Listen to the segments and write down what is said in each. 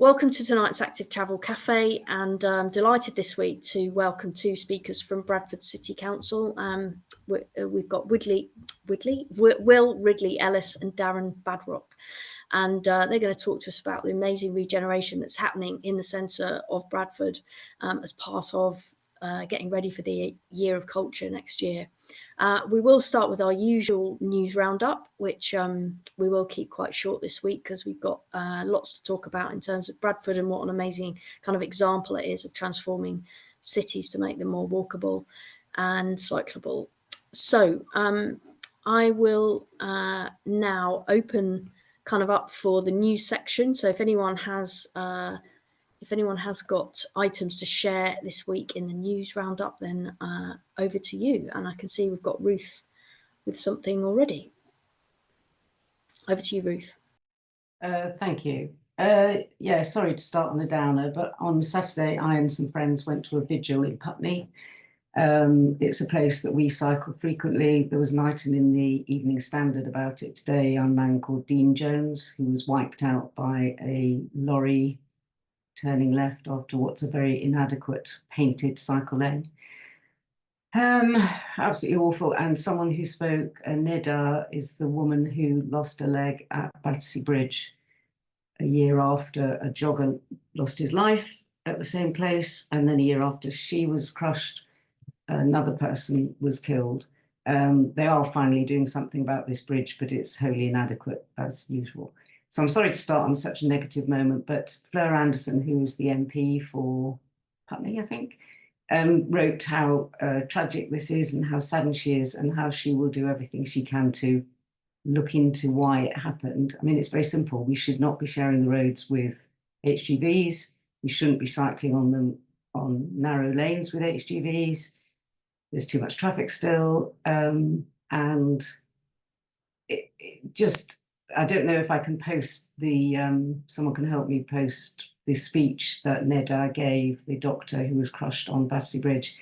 Welcome to tonight's Active Travel Cafe, and I'm delighted this week to welcome two speakers from Bradford City Council. We've got Will Ridley-Ellis and Darren Badrock, and they're going to talk to us about the amazing regeneration that's happening in the centre of Bradford as part of getting ready for the Year of Culture next year. We will start with our usual news roundup, which we will keep quite short this week because we've got lots to talk about in terms of Bradford and what an amazing kind of example it is of transforming cities to make them more walkable and cyclable. So I will now open kind of up for the news section. So if anyone has got items to share this week in the news roundup, then over to you. And I can see we've got Ruth with something already. Over to you, Ruth. Thank you. Yeah, sorry to start on a downer, but on Saturday, I and some friends went to a vigil in Putney. It's a place that we cycle frequently. There was an item in the Evening Standard about it today. A man called Dean Jones, who was wiped out by a lorry turning left after what's a very inadequate painted cycle lane. Absolutely awful. And someone who spoke, Neda, is the woman who lost a leg at Battersea Bridge a year after a jogger lost his life at the same place. And then a year after she was crushed, another person was killed. They are finally doing something about this bridge, but it's wholly inadequate as usual. So I'm sorry to start on such a negative moment, but Fleur Anderson, who is the MP for Putney, I think, wrote how tragic this is and how saddened she is and how she will do everything she can to look into why it happened. I mean, it's very simple. We should not be sharing the roads with HGVs. We shouldn't be cycling on them on narrow lanes with HGVs. There's too much traffic still. And it just, I don't know if I can post the, someone can help me post the speech that Neda gave, the doctor who was crushed on Battersea Bridge,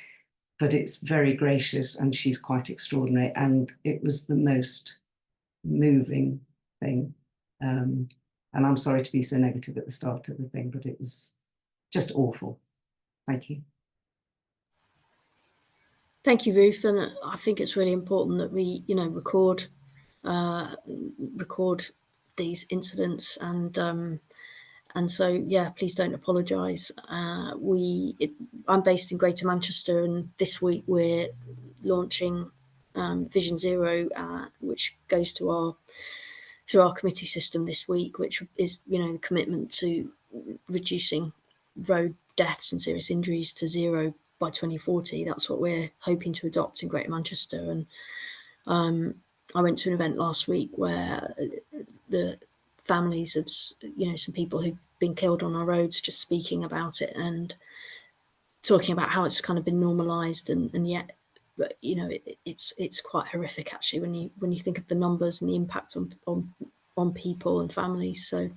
but it's very gracious and she's quite extraordinary. And it was the most moving thing. And I'm sorry to be so negative at the start of the thing, but it was just awful. Thank you. Thank you, Ruth. And I think it's really important that we, record these incidents, and so yeah, please don't apologise. I'm based in Greater Manchester, and this week we're launching Vision Zero, which goes through our committee system this week, which is the commitment to reducing road deaths and serious injuries to zero by 2040. That's what we're hoping to adopt in Greater Manchester. And I went to an event last week where the families of some people who've been killed on our roads just speaking about it and talking about how it's kind of been normalised, and yet, but it's quite horrific actually when you think of the numbers and the impact on people and families. So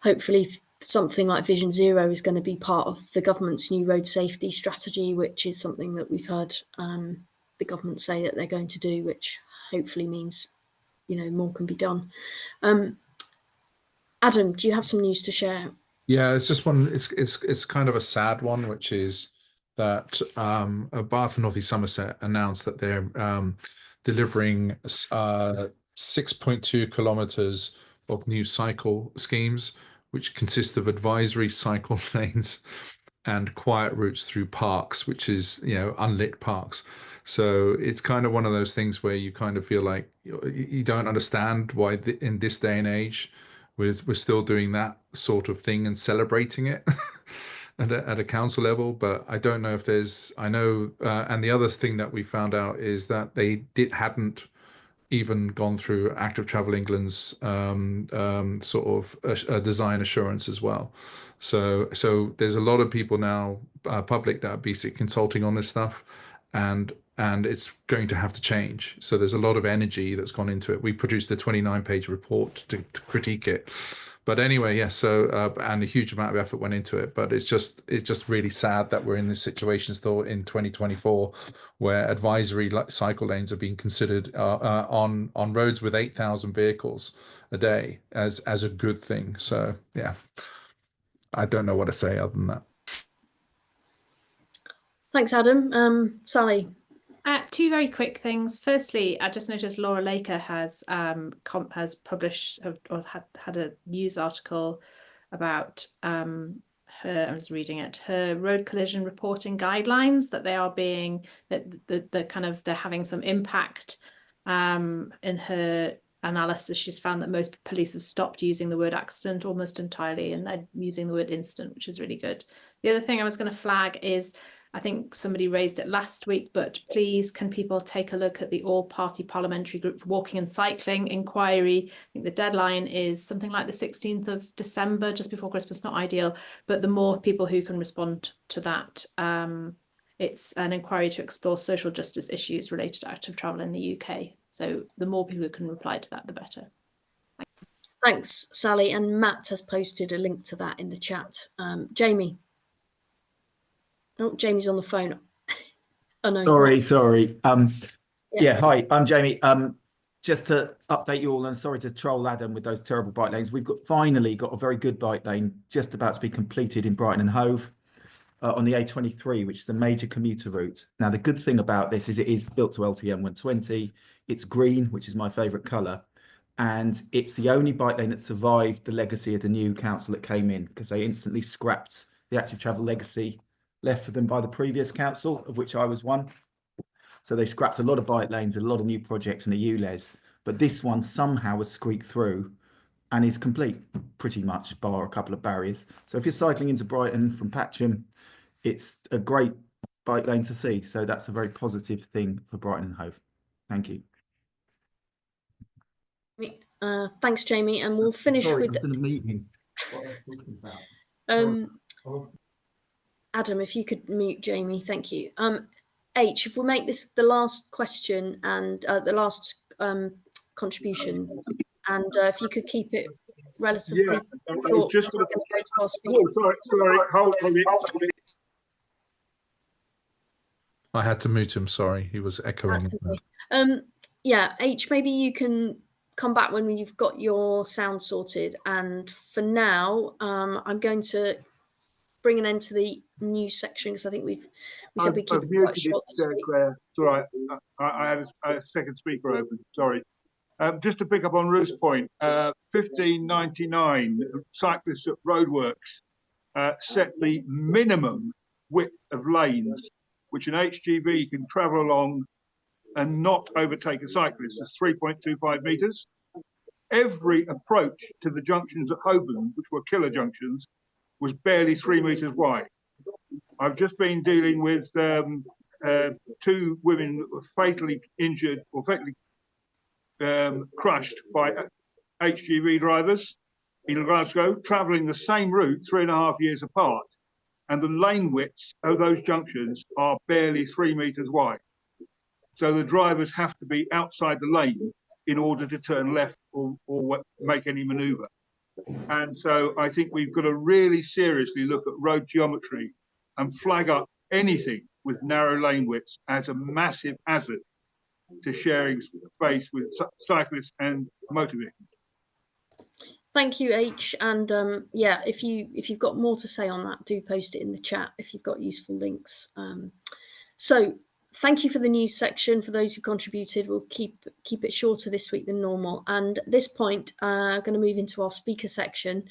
hopefully something like Vision Zero is going to be part of the government's new road safety strategy, which is something that we've heard the government say that they're going to do, which hopefully means more can be done. Adam, do you have some news to share? Yeah, it's just one. It's kind of a sad one, which is that Bath and North East Somerset announced that they're delivering 6.2 kilometres of new cycle schemes, which consist of advisory cycle lanes and quiet routes through parks, which is unlit parks. So it's kind of one of those things where you kind of feel like you don't understand why in this day and age we're still doing that sort of thing and celebrating it at a council level. But I don't know if there's, and the other thing that we found out is that they hadn't even gone through Active Travel England's sort of design assurance as well. So there's a lot of people now, public, that are basically consulting on this stuff, and it's going to have to change. So there's a lot of energy that's gone into it. We produced a 29-page report to critique it. But anyway, yeah, so and a huge amount of effort went into it. But it's just really sad that we're in this situation still in 2024, where advisory cycle lanes are being considered on roads with 8,000 vehicles a day as a good thing. So yeah, I don't know what to say other than that. Thanks, Adam. Sally. Two very quick things. Firstly, I just noticed Laura Laker has published or had a news article about her. I was reading it. Her road collision reporting guidelines, that they are being they're having some impact. In her analysis, she's found that most police have stopped using the word accident almost entirely, and they're using the word incident, which is really good. The other thing I was going to flag is, I think somebody raised it last week, but please, can people take a look at the all-party parliamentary group for walking and cycling inquiry? I think the deadline is something like the 16th of December, just before Christmas. Not ideal, but the more people who can respond to that, it's an inquiry to explore social justice issues related to active travel in the UK. So the more people who can reply to that, the better. Thanks. Thanks, Sally. And Matt has posted a link to that in the chat. Jamie. Oh, Jamie's on the phone. Oh no, sorry. Yeah, hi, I'm Jamie. Just to update you all, and sorry to troll Adam with those terrible bike lanes. We've finally got a very good bike lane just about to be completed in Brighton and Hove on the A23, which is a major commuter route. Now, the good thing about this is it is built to LTM 120. It's green, which is my favourite colour. And it's the only bike lane that survived the legacy of the new council that came in, because they instantly scrapped the active travel legacy left for them by the previous council, of which I was one. So they scrapped a lot of bike lanes, a lot of new projects in the ULEZ, but this one somehow has squeaked through and is complete, pretty much, bar a couple of barriers. So if you're cycling into Brighton from Patcham, it's a great bike lane to see. So that's a very positive thing for Brighton and Hove. Thank you. Thanks, Jamie. And we'll finish with... I was in a meeting. What I was talking about. Adam, if you could mute Jamie, thank you. H, if we make this the last question and the last contribution, and if you could keep it relatively short. Just gonna go to our speaker. Oh, sorry, hold on. I had to mute him, sorry, he was echoing. Yeah, H, maybe you can come back when you've got your sound sorted. And for now, I'm going to bring an end to the news section, because I think we said we keep it quite short this week. Claire. It's all right. I had a second speaker open. Sorry. Just to pick up on Ruth's point, 1599 cyclists at roadworks set the minimum width of lanes which an HGV can travel along and not overtake a cyclist. It's 3.25 metres. Every approach to the junctions at Holborn, which were killer junctions, was barely 3 metres wide. I've just been dealing with 2 women that were fatally injured or fatally crushed by HGV drivers in Glasgow, travelling the same route 3.5 years apart. And the lane widths of those junctions are barely 3 metres wide. So the drivers have to be outside the lane in order to turn left or make any manoeuvre. And so I think we've got to really seriously look at road geometry and flag up anything with narrow lane widths as a massive hazard to sharing space with cyclists and motor vehicles. Thank you, H. And yeah, if you've got more to say on that, do post it in the chat if you've got useful links. So thank you for the news section. For those who contributed, we'll keep it shorter this week than normal. And at this point, I'm going to move into our speaker section.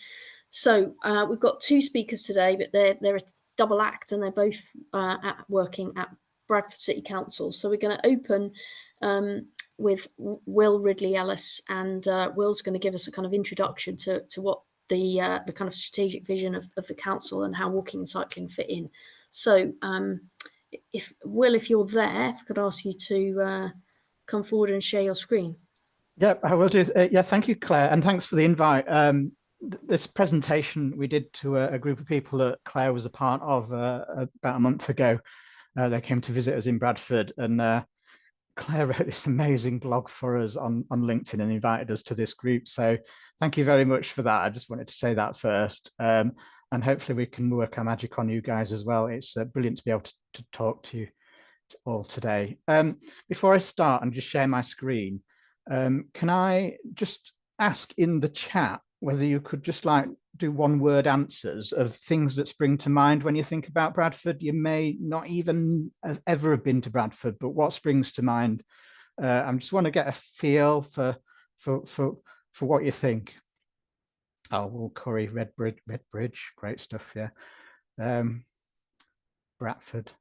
So we've got 2 speakers today, but they're a double act, and they're both working at Bradford City Council. So we're going to open with Will Ridley-Ellis, and Will's going to give us a kind of introduction to what the kind of strategic vision of the council and how walking and cycling fit in. So if you're there, if I could ask you to come forward and share your screen. Yeah, I will do. Yeah, thank you, Claire, and thanks for the invite. This presentation we did to a group of people that Claire was a part of about a month ago. They came to visit us in Bradford, and Claire wrote this amazing blog for us on LinkedIn and invited us to this group. So thank you very much for that. I just wanted to say that first. And hopefully we can work our magic on you guys as well. It's brilliant to be able to talk to you all today. Before I start and just share my screen, can I just ask in the chat whether you could just like do one-word answers of things that spring to mind when you think about Bradford. You may not even ever have been to Bradford, but what springs to mind? I just want to get a feel for what you think. Oh, well, Curry, Redbridge, great stuff, yeah. Bradford,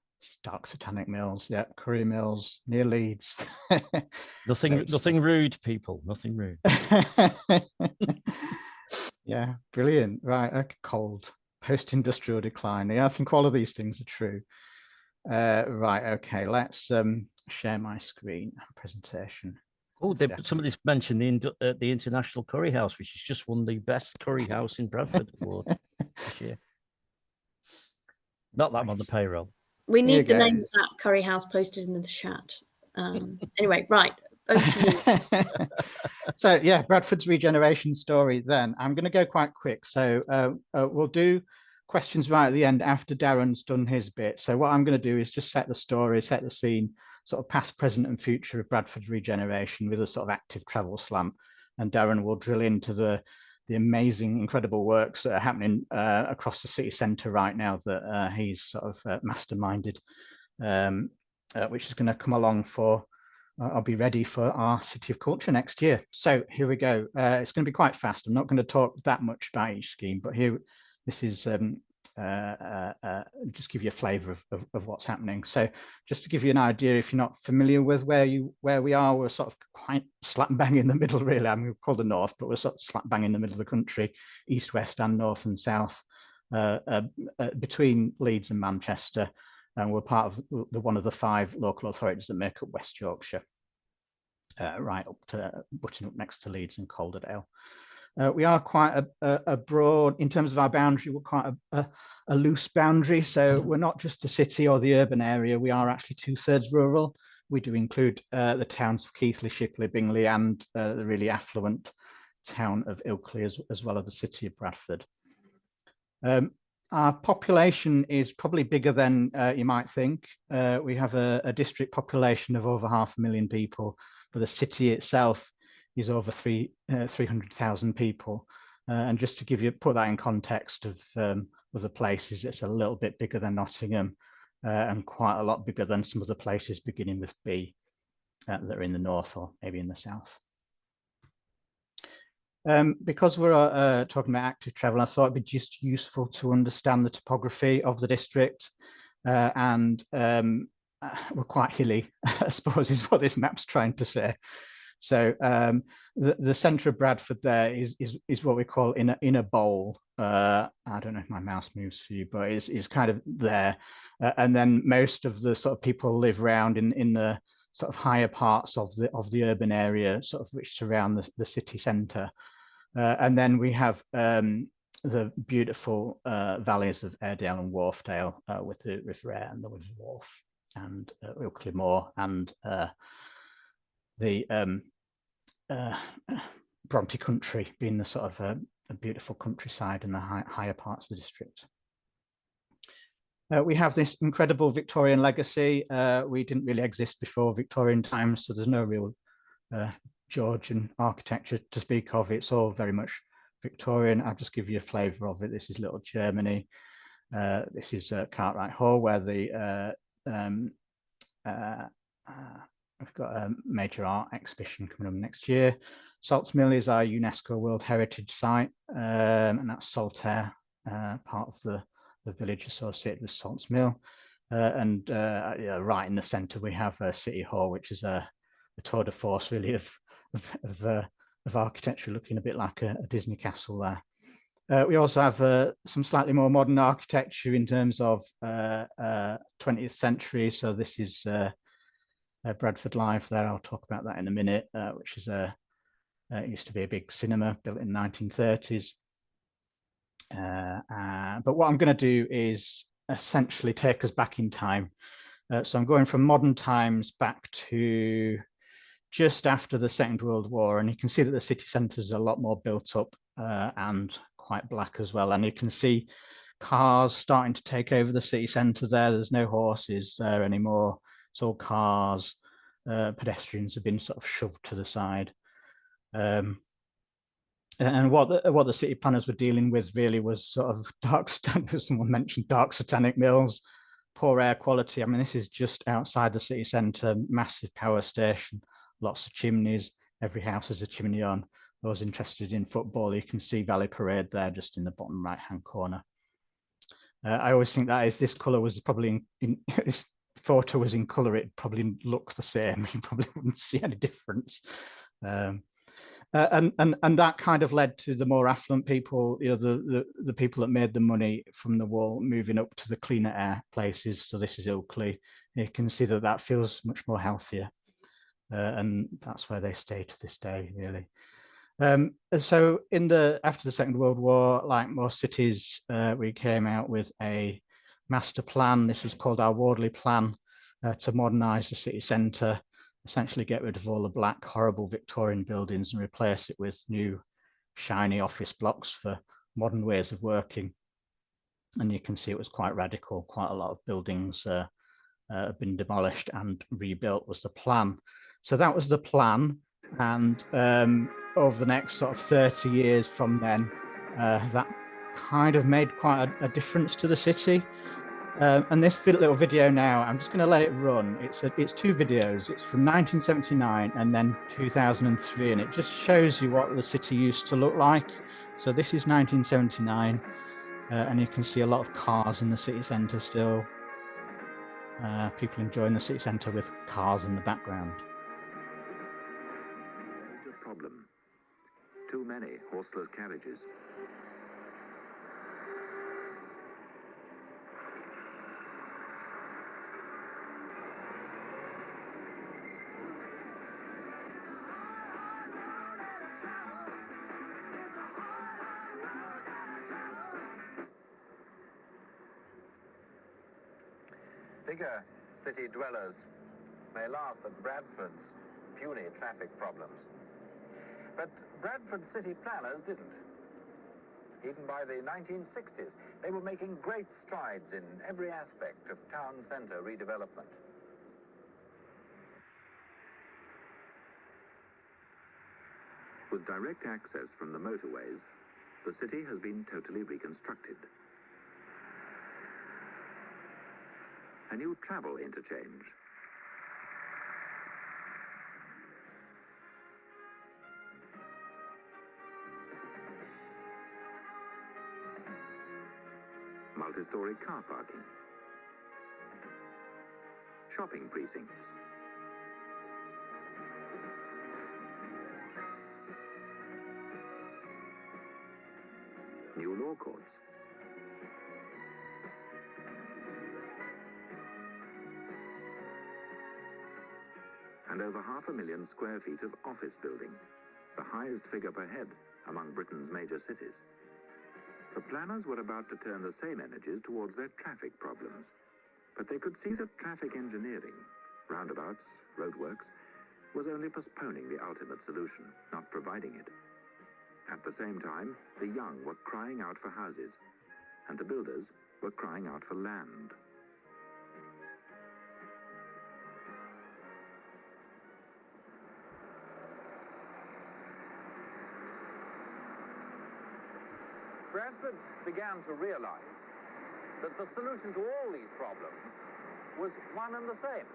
Dark Satanic Mills, yeah, Curry Mills, near Leeds. Nothing rude, people, nothing rude. Yeah, brilliant. Right, cold, post-industrial decline. Yeah, I think all of these things are true. Right, okay, let's share my screen presentation. Oh, somebody's mentioned the International Curry House, which has just won the best curry house in Bradford award this year. Not that I'm on the payroll. We need the name of that curry house posted in the chat. Anyway, right, over to you. So yeah, Bradford's regeneration story then. I'm going to go quite quick. So we'll do questions right at the end after Darren's done his bit. So what I'm going to do is just set the story, set the scene, sort of past, present and future of Bradford's regeneration with a sort of active travel slant. And Darren will drill into the amazing, incredible works that are happening across the city centre right now that he's sort of masterminded, which is going to come along for, I'll be ready for our City of Culture next year. So here we go. It's going to be quite fast. I'm not going to talk that much about each scheme, but here, this is just give you a flavour of what's happening. So just to give you an idea, if you're not familiar with where we are, we're sort of quite slap bang in the middle, really. I mean, we're called the north, but we're sort of slap bang in the middle of the country, east, west, and north and south, between Leeds and Manchester. And we're part of one of the 5 local authorities that make up West Yorkshire, right up to butting up next to Leeds and Calderdale. We are quite a broad, in terms of our boundary, we're quite a loose boundary. So we're not just a city or the urban area. We are actually 2/3 rural. We do include the towns of Keighley, Shipley, Bingley, and the really affluent town of Ilkley, as well as the city of Bradford. Our population is probably bigger than you might think. We have a district population of over 500,000 people, but the city itself is over 300,000 people. And just to put that in context of other places, it's a little bit bigger than Nottingham and quite a lot bigger than some other places beginning with B that are in the north or maybe in the south. Because we're talking about active travel, I thought it'd be just useful to understand the topography of the district, and we're quite hilly, I suppose is what this map's trying to say. So the centre of Bradford there is what we call in a bowl. I don't know if my mouse moves for you, but it's kind of there, and then most of the sort of people live around in the sort of higher parts of the urban area, sort of which surround the city centre. And then we have the beautiful valleys of Airedale and Wharfdale with the River Aire and the River Wharfe, and Ilkley Moor, and the Bronte country being the sort of a beautiful countryside and the higher parts of the district. We have this incredible Victorian legacy. We didn't really exist before Victorian times, so there's no real Georgian architecture to speak of. It's all very much Victorian. I'll just give you a flavour of it. This is Little Germany. This is Cartwright Hall, where we've got a major art exhibition coming up next year. Salts Mill is our UNESCO World Heritage Site, and that's Saltaire, part of the village associated with Salts Mill. And right in the centre we have City Hall, which is a tour de force really of architecture, looking a bit like a Disney castle there. We also have some slightly more modern architecture in terms of 20th century. So this is Bradford Live there. I'll talk about that in a minute, which is it used to be a big cinema built in the 1930s. But what I'm going to do is essentially take us back in time. So I'm going from modern times back to just after the Second World War, and you can see that the city centre is a lot more built up and quite black as well. And you can see cars starting to take over the city centre there. There's no horses there anymore. It's all cars. Pedestrians have been sort of shoved to the side. And what the city planners were dealing with really was sort of dark, someone mentioned dark satanic mills, poor air quality. I mean, this is just outside the city centre, massive power station, lots of chimneys. Every house has a chimney on. Those interested in football, you can see Valley Parade there, just in the bottom right-hand corner. I always think that if this colour was probably this photo was in colour, it'd probably look the same. You probably wouldn't see any difference. And that kind of led to the more affluent people, you know, the people that made the money from the wall moving up to the cleaner air places. So this is Ilkley. You can see that feels much more healthier, and that's where they stay to this day, really. So after the Second World War, like most cities, we came out with a master plan. This is called our Wardley Plan, to modernise the city centre, essentially get rid of all the black, horrible Victorian buildings and replace it with new, shiny office blocks for modern ways of working. And you can see it was quite radical. Quite a lot of buildings have been demolished and rebuilt was the plan. So that was the plan. And over the next sort of 30 years from then, that kind of made quite a difference to the city. And this little video now, I'm just going to let it run. It's two videos. It's from 1979 and then 2003, and it just shows you what the city used to look like. So this is 1979, and you can see a lot of cars in the city centre still. People enjoying the city centre with cars in the background. Major problem. Too many horseless carriages. Bigger city dwellers may laugh at Bradford's puny traffic problems. But Bradford city planners didn't. Even by the 1960s, they were making great strides in every aspect of town centre redevelopment. With direct access from the motorways, the city has been totally reconstructed. A new travel interchange. Multi-story car parking. Shopping precincts. New law courts. And over 500,000 square feet of office building, the highest figure per head among Britain's major cities. The planners were about to turn the same energies towards their traffic problems, but they could see that traffic engineering, roundabouts, roadworks, was only postponing the ultimate solution, not providing it. At the same time, the young were crying out for houses, and the builders were crying out for land. Bradford began to realize that the solution to all these problems was one and the same.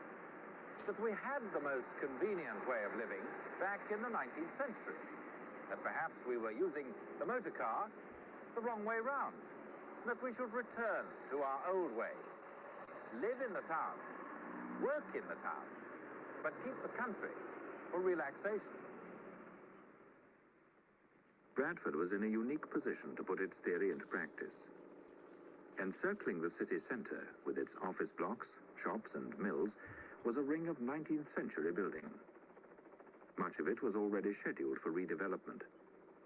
That we had the most convenient way of living back in the 19th century. That perhaps we were using the motor car the wrong way round. That we should return to our old ways. Live in the town, work in the town, but keep the country for relaxation. Bradford was in a unique position to put its theory into practice. Encircling the city centre with its office blocks, shops and mills was a ring of 19th century building. Much of it was already scheduled for redevelopment.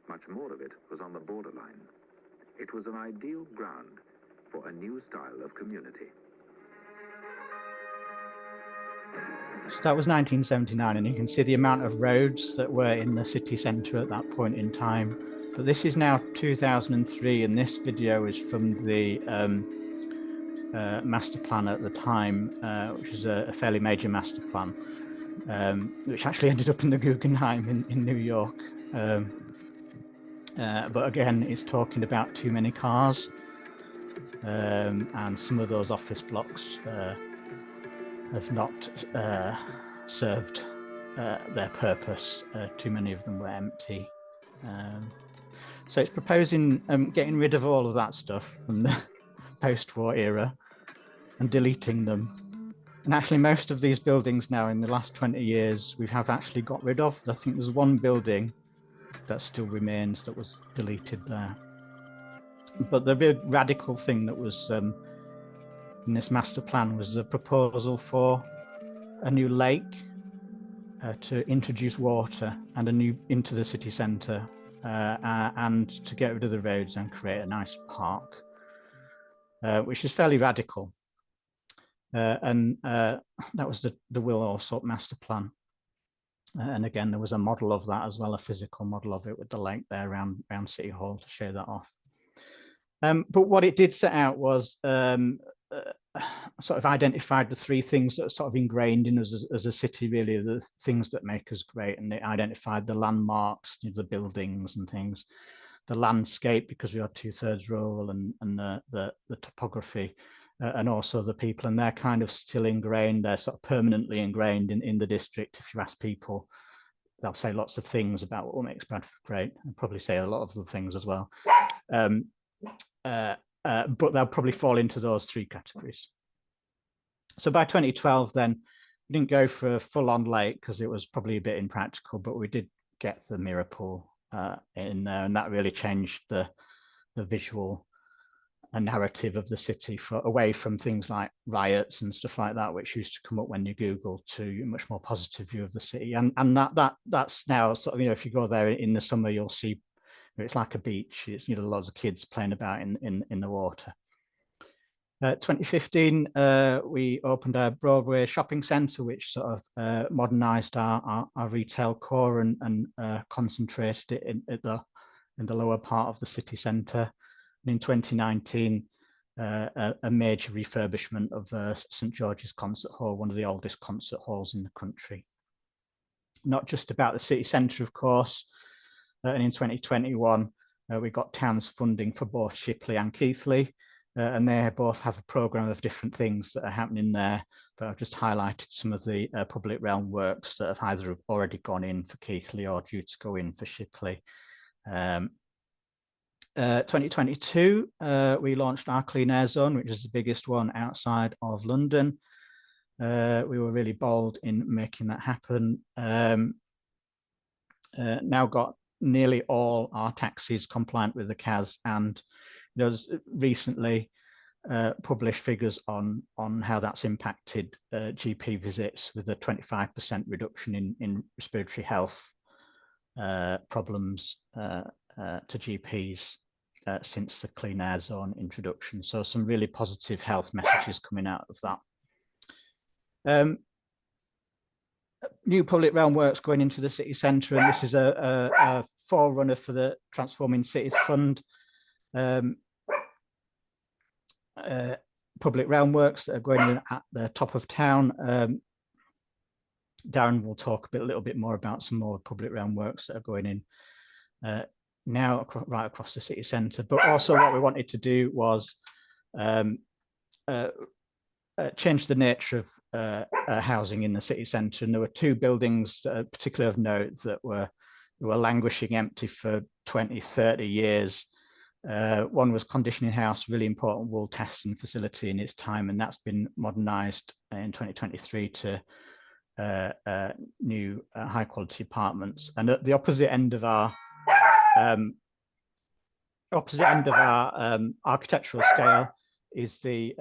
Much more of it was on the borderline. It was an ideal ground for a new style of community. So that was 1979, and you can see the amount of roads that were in the city centre at that point in time. But this is now 2003, and this video is from the master plan at the time, which was a fairly major master plan, which actually ended up in the Guggenheim in New York. But again, it's talking about too many cars, and some of those office blocks have not served their purpose. Too many of them were empty. So it's proposing getting rid of all of that stuff from the post-war era and deleting them. And actually, most of these buildings now in the last 20 years, we have actually got rid of. I think there's one building that still remains that was deleted there. But the big radical thing that was in this master plan was the proposal for a new lake to introduce water and into the city centre, and to get rid of the roads and create a nice park, which is fairly radical. And that was the Will Alsop master plan. And again, there was a model of that as well, a physical model of it with the lake there around City Hall to show that off. But what it did set out was sort of identified the three things that are sort of ingrained in us as a city, really, the things that make us great. And it identified the landmarks, the buildings and things, the landscape, because we are 2/3 rural, and the topography, and also the people. And they're kind of still ingrained, they're sort of permanently ingrained in the district. If you ask people, they'll say lots of things about what makes Bradford great, and probably say a lot of the things as well. But they'll probably fall into those three categories. So by 2012, then, we didn't go for a full-on lake because it was probably a bit impractical, but we did get the mirror pool in there, and that really changed the visual and narrative of the city away from things like riots and stuff like that, which used to come up when you Google, to a much more positive view of the city. And that's now sort of, if you go there in the summer, you'll see it's like a beach. It's lots of kids playing about in the water. 2015, we opened a Broadway shopping centre, which sort of modernised our retail core and concentrated it in the lower part of the city centre. And in 2019, a major refurbishment of St George's Concert Hall, one of the oldest concert halls in the country. Not just about the city centre, of course. And in 2021, we got Town's funding for both Shipley and Keighley, and they both have a programme of different things that are happening there. But I've just highlighted some of the public realm works that have either already gone in for Keighley or due to go in for Shipley. 2022, we launched our Clean Air Zone, which is the biggest one outside of London. We were really bold in making that happen. Now got nearly all our taxis compliant with the CAS, and recently published figures on how that's impacted GP visits, with a 25% reduction in respiratory health problems to GPs since the Clean Air Zone introduction. So some really positive health messages coming out of that. New public realm works going into the city centre, and this is a forerunner for the Transforming Cities Fund. Public realm works that are going in at the top of town. Darren will talk a little bit more about some more public realm works that are going in now right across the city centre. But also what we wanted to do was change the nature of housing in the city centre. And there were two buildings, particularly of note, that were languishing empty for 20, 30 years. One was Conditioning House, really important wool testing facility in its time, and that's been modernised in 2023 to new high quality apartments. And at the opposite end of our architectural scale is the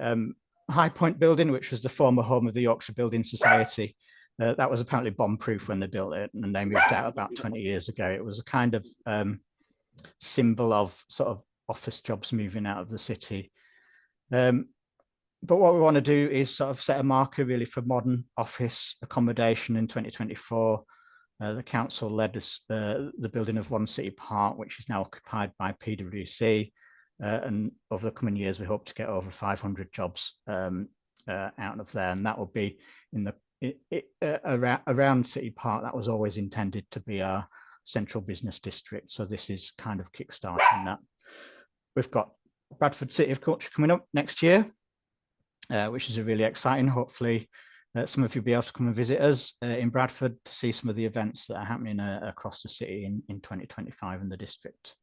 High Point building, which was the former home of the Yorkshire Building Society. That was apparently bomb-proof when they built it, and they moved out about 20 years ago. It was a kind of symbol of sort of office jobs moving out of the city. But what we want to do is sort of set a marker really for modern office accommodation in 2024. The council led us the building of One City Park, which is now occupied by PwC. And over the coming years, we hope to get over 500 jobs out of there. And that will be in the around City Park. That was always intended to be our central business district. So this is kind of kickstarting that. We've got Bradford City of Culture coming up next year, which is really exciting. Hopefully some of you will be able to come and visit us in Bradford to see some of the events that are happening across the city in 2025 in the district.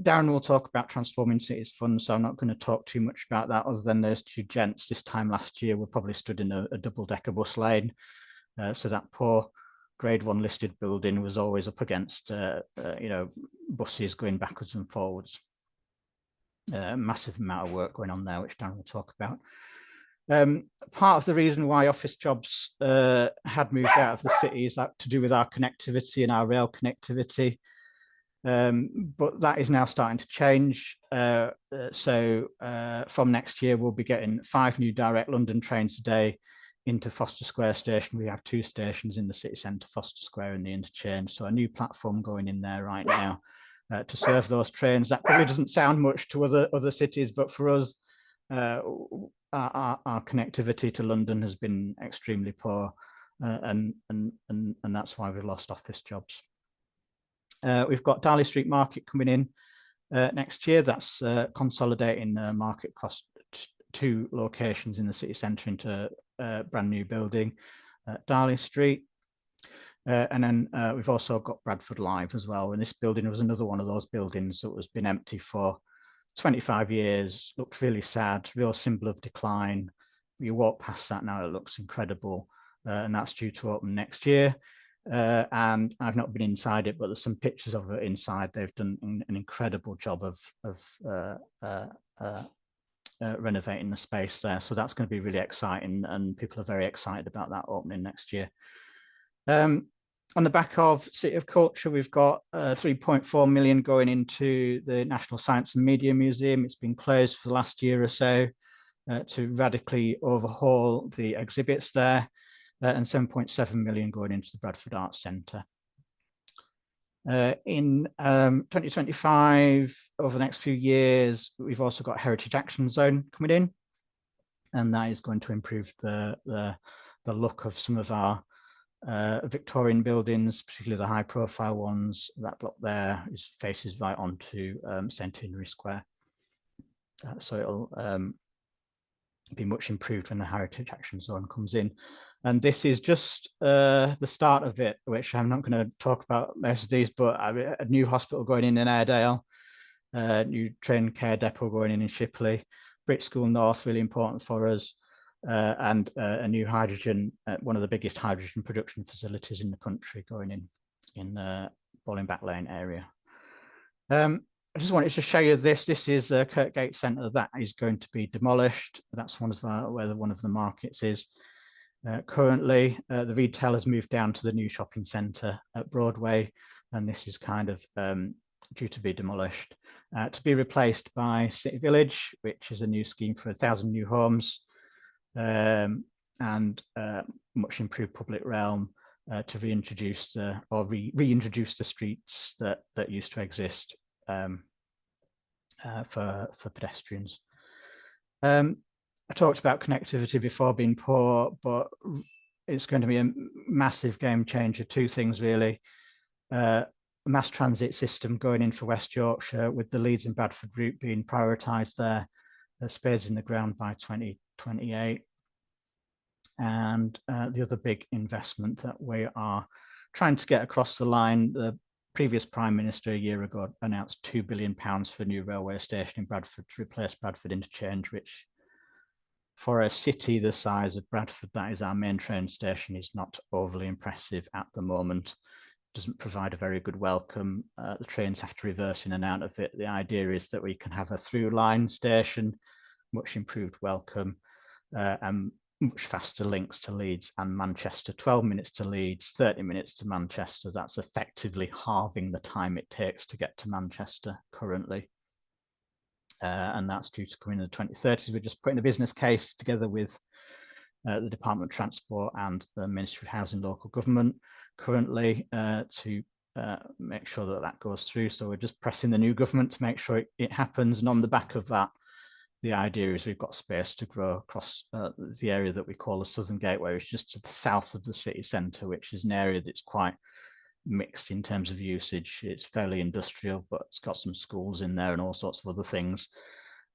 Darren will talk about Transforming Cities Fund, so I'm not going to talk too much about that other than those two gents this time last year were probably stood in a double-decker bus lane. So that poor grade 1 listed building was always up against buses going backwards and forwards. Massive amount of work going on there, which Darren will talk about. Part of the reason why office jobs had moved out of the city is that to do with our connectivity and our rail connectivity. But that is now starting to change. So from next year, we'll be getting 5 new direct London trains a day into Foster Square station. We have 2 stations in the city centre, Foster Square and the interchange. So a new platform going in there right now to serve those trains. That probably doesn't sound much to other cities, but for us, our connectivity to London has been extremely poor, and that's why we've lost office jobs. We've got Darley Street Market coming in next year. That's consolidating market across 2 locations in the city centre into a brand new building, Darley Street. And then we've also got Bradford Live as well. And this building was another one of those buildings that was been empty for 25 years, looked really sad, real symbol of decline. You walk past that now, it looks incredible. And that's due to open next year. And I've not been inside it, but there's some pictures of it inside. They've done an incredible job of renovating the space there. So that's going to be really exciting, and people are very excited about that opening next year. On the back of City of Culture, we've got 3.4 million going into the National Science and Media Museum. It's been closed for the last year or so to radically overhaul the exhibits there. And 7.7 million going into the Bradford Arts Centre. In 2025, over the next few years, we've also got Heritage Action Zone coming in, and that is going to improve the look of some of our Victorian buildings, particularly the high-profile ones. That block there faces right onto St Henry Square, so it'll be much improved when the Heritage Action Zone comes in. And this is just the start of it, which I'm not going to talk about most of these, but a new hospital going in Airedale, new train care depot going in Shipley, Brit School North, really important for us, and a new hydrogen, one of the biggest hydrogen production facilities in the country going in the Bollingback Lane area. I just wanted to show you this. This is Kirkgate Centre. That is going to be demolished. That's one of the markets is. Currently, the retail has moved down to the new shopping centre at Broadway, and this is kind of due to be demolished, to be replaced by City Village, which is a new scheme for 1,000 new homes, and much improved public realm to reintroduce reintroduce the streets that used to exist for pedestrians. I talked about connectivity before being poor, but it's going to be a massive game changer. 2 things really. Mass transit system going in for West Yorkshire, with the Leeds and Bradford route being prioritised there. Spades in the ground by 2028. And the other big investment that we are trying to get across the line, the previous Prime Minister a year ago announced £2 billion for a new railway station in Bradford to replace Bradford Interchange, which for a city the size of Bradford, that is our main train station, is not overly impressive at the moment. Doesn't provide a very good welcome. The trains have to reverse in and out of it. The idea is that we can have a through line station, much improved welcome, and much faster links to Leeds and Manchester. 12 minutes to Leeds, 30 minutes to Manchester. That's effectively halving the time it takes to get to Manchester currently. And that's due to come in the 2030s. We're just putting a business case together with the Department of Transport and the Ministry of Housing and Local Government currently to make sure that that goes through. So we're just pressing the new government to make sure it happens. And on the back of that, the idea is we've got space to grow across the area that we call the Southern Gateway, which is just to the south of the city centre, which is an area that's quite mixed in terms of usage. It's fairly industrial, but it's got some schools in there and all sorts of other things.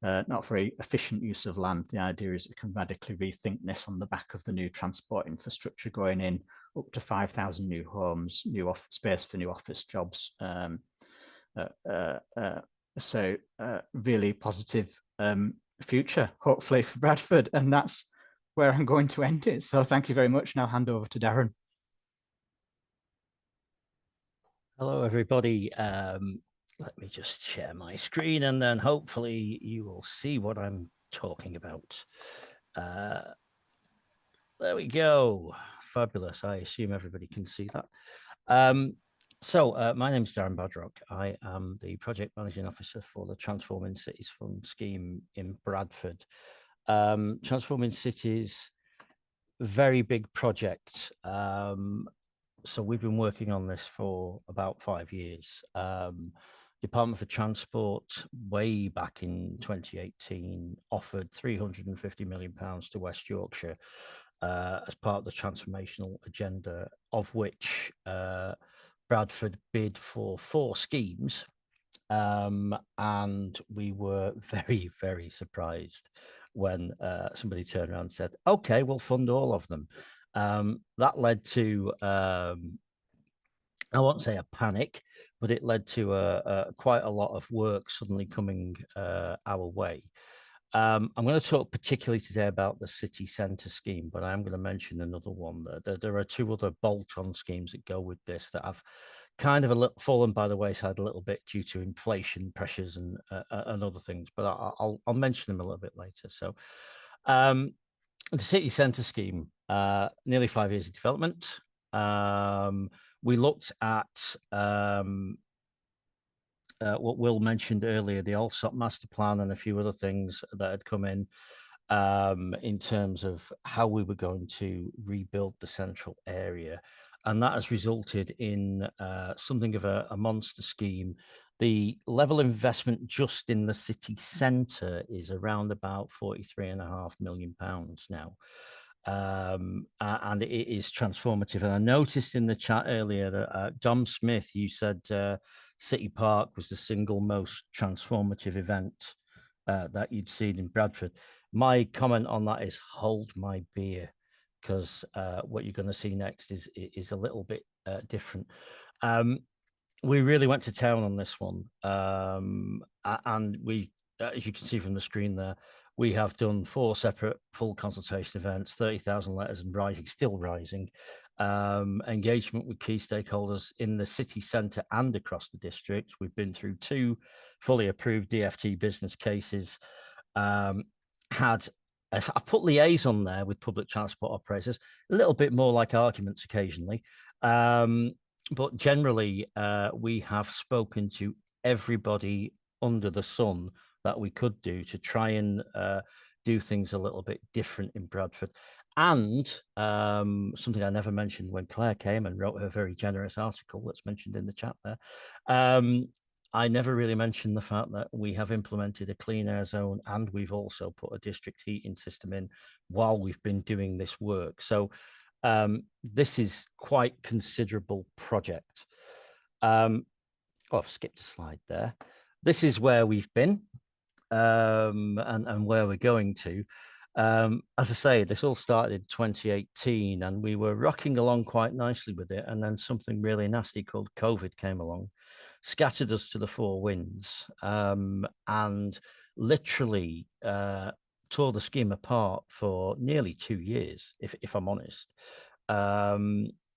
Not very efficient use of land. The idea is it can radically rethink this on the back of the new transport infrastructure going in, up to 5,000 new homes, new space for new office jobs. So really positive future, hopefully, for Bradford. And that's where I'm going to end it. So thank you very much. Now hand over to Darren. Hello, everybody. Let me just share my screen and then hopefully you will see what I'm talking about. There we go. Fabulous. I assume everybody can see that. My name is Darren Badrock. I am the Project Managing Officer for the Transforming Cities Fund scheme in Bradford. Transforming Cities, very big project. So we've been working on this for about 5 years. Department for Transport, way back in 2018, offered £350 million to West Yorkshire as part of the transformational agenda, of which Bradford bid for 4 schemes. And we were very, very surprised when somebody turned around and said, okay, we'll fund all of them. That led to, I won't say a panic, but it led to quite a lot of work suddenly coming our way. I'm going to talk particularly today about the city centre scheme, but I am going to mention another one. There are 2 other bolt-on schemes that go with this that have kind of fallen by the wayside a little bit due to inflation pressures and other things, but I'll mention them a little bit later. So the city centre scheme, nearly 5 years of development. We looked at what Will mentioned earlier, the Allsop master plan and a few other things that had come in terms of how we were going to rebuild the central area. And that has resulted in something of a monster scheme. The level of investment just in the city centre is around about £43.5 million now. And it is transformative. And I noticed in the chat earlier that Dom Smith, you said City Park was the single most transformative event that you'd seen in Bradford. My comment on that is hold my beer, because what you're going to see next is a little bit different. We really went to town on this one. And we, as you can see from the screen there, we have done 4 separate full consultation events, 30,000 letters and rising, still rising. Engagement with key stakeholders in the city centre and across the district. We've been through 2 fully approved DFT business cases. I put liaison there with public transport operators, a little bit more like arguments occasionally. But generally, we have spoken to everybody under the sun that we could do to try and do things a little bit different in Bradford. And something I never mentioned when Claire came and wrote her very generous article that's mentioned in the chat there. I never really mentioned the fact that we have implemented a clean air zone, and we've also put a district heating system in while we've been doing this work. So this is quite considerable project. I've skipped a slide there. This is where we've been and where we're going to. As I say, this all started in 2018 and we were rocking along quite nicely with it. And then something really nasty called COVID came along, scattered us to the 4 winds, and literally tore the scheme apart for nearly 2 years, if I'm honest.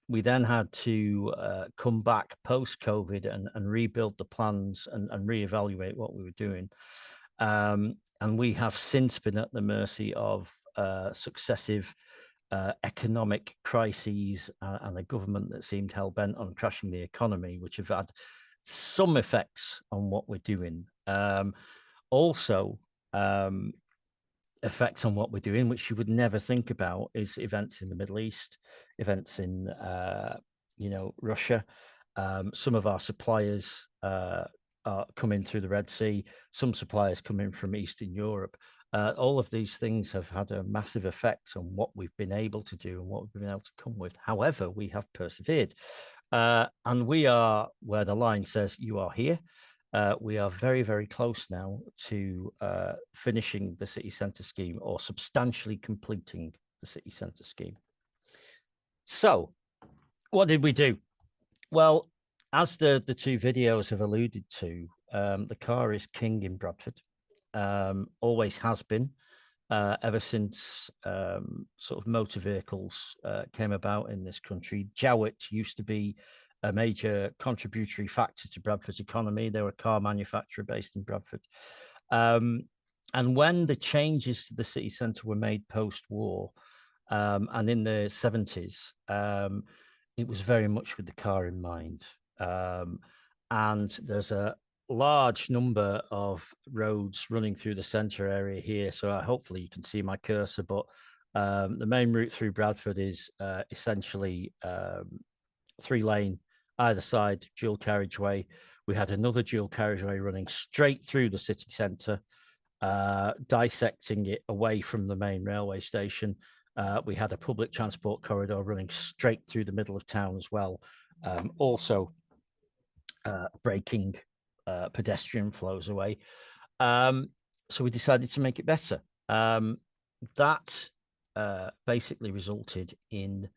We then had to come back post-COVID and rebuild the plans and reevaluate what we were doing. And we have since been at the mercy of successive economic crises and a government that seemed hell-bent on crashing the economy, which have had some effects on what we're doing. Also, effects on what we're doing, which you would never think about, is events in the Middle East, events in, Russia. Some of our suppliers are coming through the Red Sea, some suppliers coming from Eastern Europe. All of these things have had a massive effect on what we've been able to do and what we've been able to come with. However, we have persevered. And we are where the line says you are here. We are very, very close now to finishing the city centre scheme, or substantially completing the city centre scheme. So what did we do? Well, as the two videos have alluded to, the car is king in Bradford, always has been, ever since sort of motor vehicles came about in this country. Jowett used to be a major contributory factor to Bradford's economy. They were a car manufacturer based in Bradford. And when the changes to the city centre were made post-war, and in the 70s, it was very much with the car in mind. And there's a large number of roads running through the centre area here. So hopefully you can see my cursor, but the main route through Bradford is essentially 3-lane either side, dual carriageway. We had another dual carriageway running straight through the city centre, dissecting it away from the main railway station. We had a public transport corridor running straight through the middle of town as well, also breaking pedestrian flows away. So we decided to make it better. That basically resulted in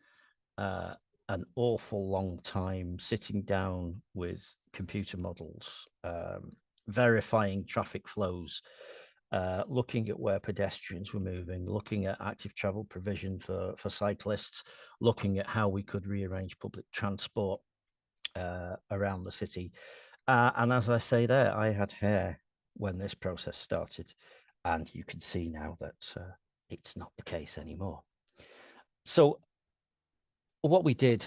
an awful long time sitting down with computer models, verifying traffic flows, looking at where pedestrians were moving, looking at active travel provision for cyclists, looking at how we could rearrange public transport around the city. And as I say there, I had hair when this process started, and you can see now that it's not the case anymore. So what we did,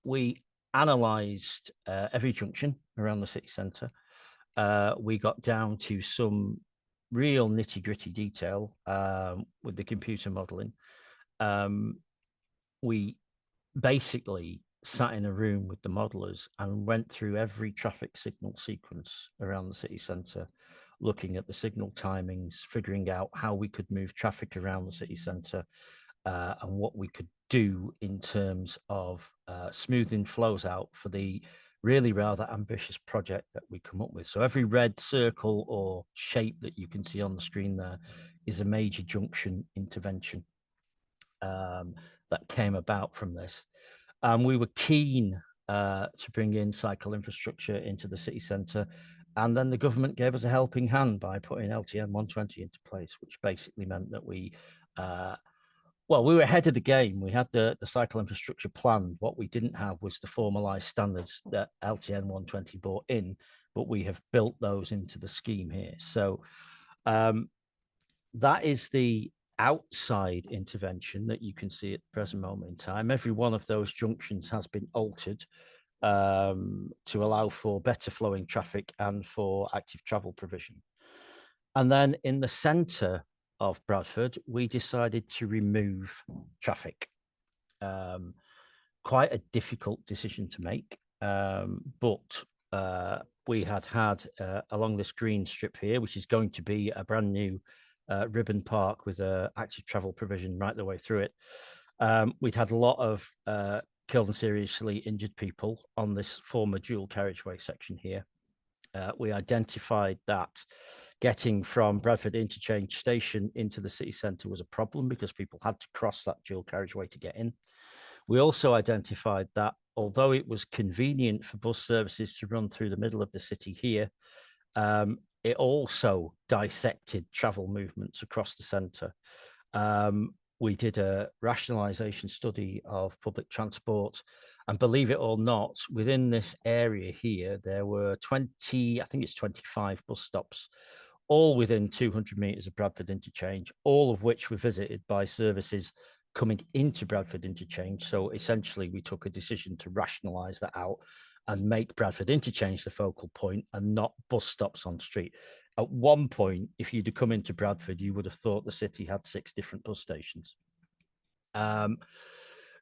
we analysed every junction around the city centre. We got down to some real nitty-gritty detail with the computer modelling. We basically sat in a room with the modelers and went through every traffic signal sequence around the city centre, looking at the signal timings, figuring out how we could move traffic around the city centre, and what we could do in terms of smoothing flows out for the really rather ambitious project that we come up with. So every red circle or shape that you can see on the screen there is a major junction intervention that came about from this. We were keen to bring in cycle infrastructure into the city centre, and then the government gave us a helping hand by putting LTN 120 into place, which basically meant that we were ahead of the game. We had the cycle infrastructure planned. What we didn't have was the formalised standards that LTN 120 brought in, but we have built those into the scheme here. So that is the outside intervention that you can see at the present moment in time. Every one of those junctions has been altered to allow for better flowing traffic and for active travel provision. And then in the centre of Bradford, we decided to remove traffic. Quite a difficult decision to make, but we had along this green strip here, which is going to be a brand new ribbon park with active travel provision right the way through it. We'd had a lot of killed and seriously injured people on this former dual carriageway section here. We identified that getting from Bradford Interchange Station into the city centre was a problem because people had to cross that dual carriageway to get in. We also identified that although it was convenient for bus services to run through the middle of the city here, it also dissected travel movements across the centre. We did a rationalisation study of public transport, and believe it or not, within this area here, there were 25 bus stops, all within 200 metres of Bradford Interchange, all of which were visited by services coming into Bradford Interchange. So essentially, we took a decision to rationalise that out and make Bradford Interchange the focal point and not bus stops on street. At one point, if you'd have come into Bradford, you would have thought the city had 6 different bus stations.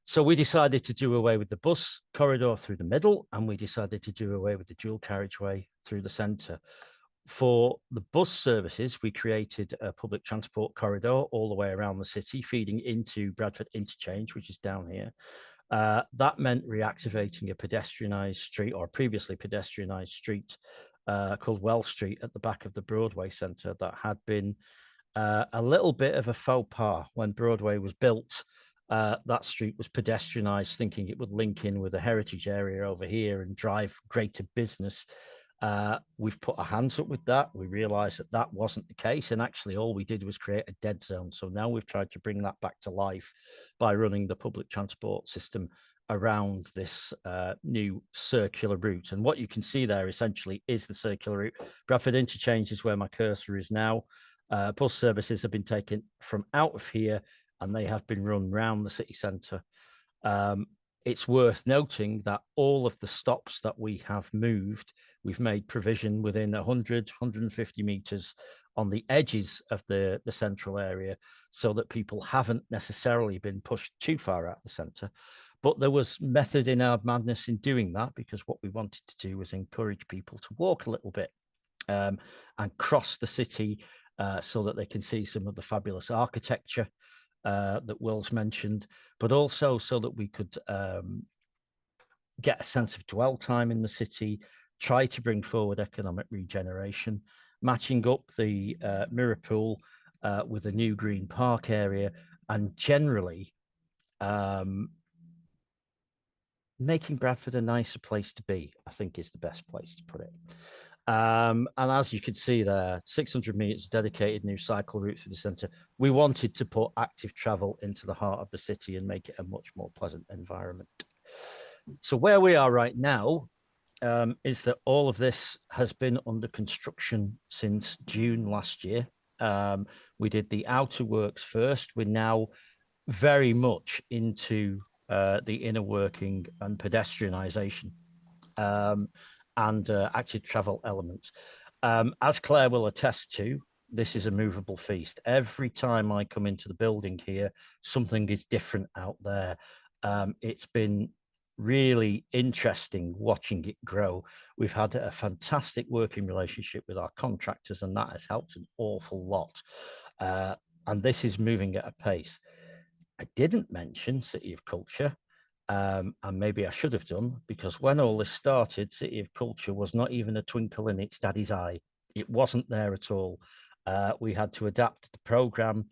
So we decided to do away with the bus corridor through the middle, and we decided to do away with the dual carriageway through the centre. For the bus services, we created a public transport corridor all the way around the city, feeding into Bradford Interchange, which is down here. That meant reactivating a pedestrianised street, or previously pedestrianised street, called Wells Street at the back of the Broadway Centre, that had been a little bit of a faux pas. When Broadway was built, that street was pedestrianised, thinking it would link in with a heritage area over here and drive greater business. We've put our hands up with that. We realised that that wasn't the case, and actually all we did was create a dead zone. So now we've tried to bring that back to life by running the public transport system around this new circular route. And what you can see there essentially is the circular route. Bradford Interchange is where my cursor is now. Bus services have been taken from out of here, and they have been run round the city centre. It's worth noting that all of the stops that we have moved, we've made provision within 100, 150 metres on the edges of the central area, so that people haven't necessarily been pushed too far out of the centre. But there was method in our madness in doing that, because what we wanted to do was encourage people to walk a little bit and cross the city, so that they can see some of the fabulous architecture that Will's mentioned, but also so that we could get a sense of dwell time in the city, try to bring forward economic regeneration, matching up the mirror pool with a new green park area, and generally making Bradford a nicer place to be, I think, is the best place to put it. And as you can see there, 600 metres dedicated new cycle route through the centre. We wanted to put active travel into the heart of the city and make it a much more pleasant environment. So where we are right now is that all of this has been under construction since June last year. We did the outer works first. We're now very much into the inner working and pedestrianisation and active travel elements. As Claire will attest to, this is a movable feast. Every time I come into the building here, something is different out there. It's been really interesting watching it grow. We've had a fantastic working relationship with our contractors, and that has helped an awful lot. And this is moving at a pace. I didn't mention City of Culture, and maybe I should have done, because when all this started, City of Culture was not even a twinkle in its daddy's eye. It wasn't there at all. We had to adapt the programme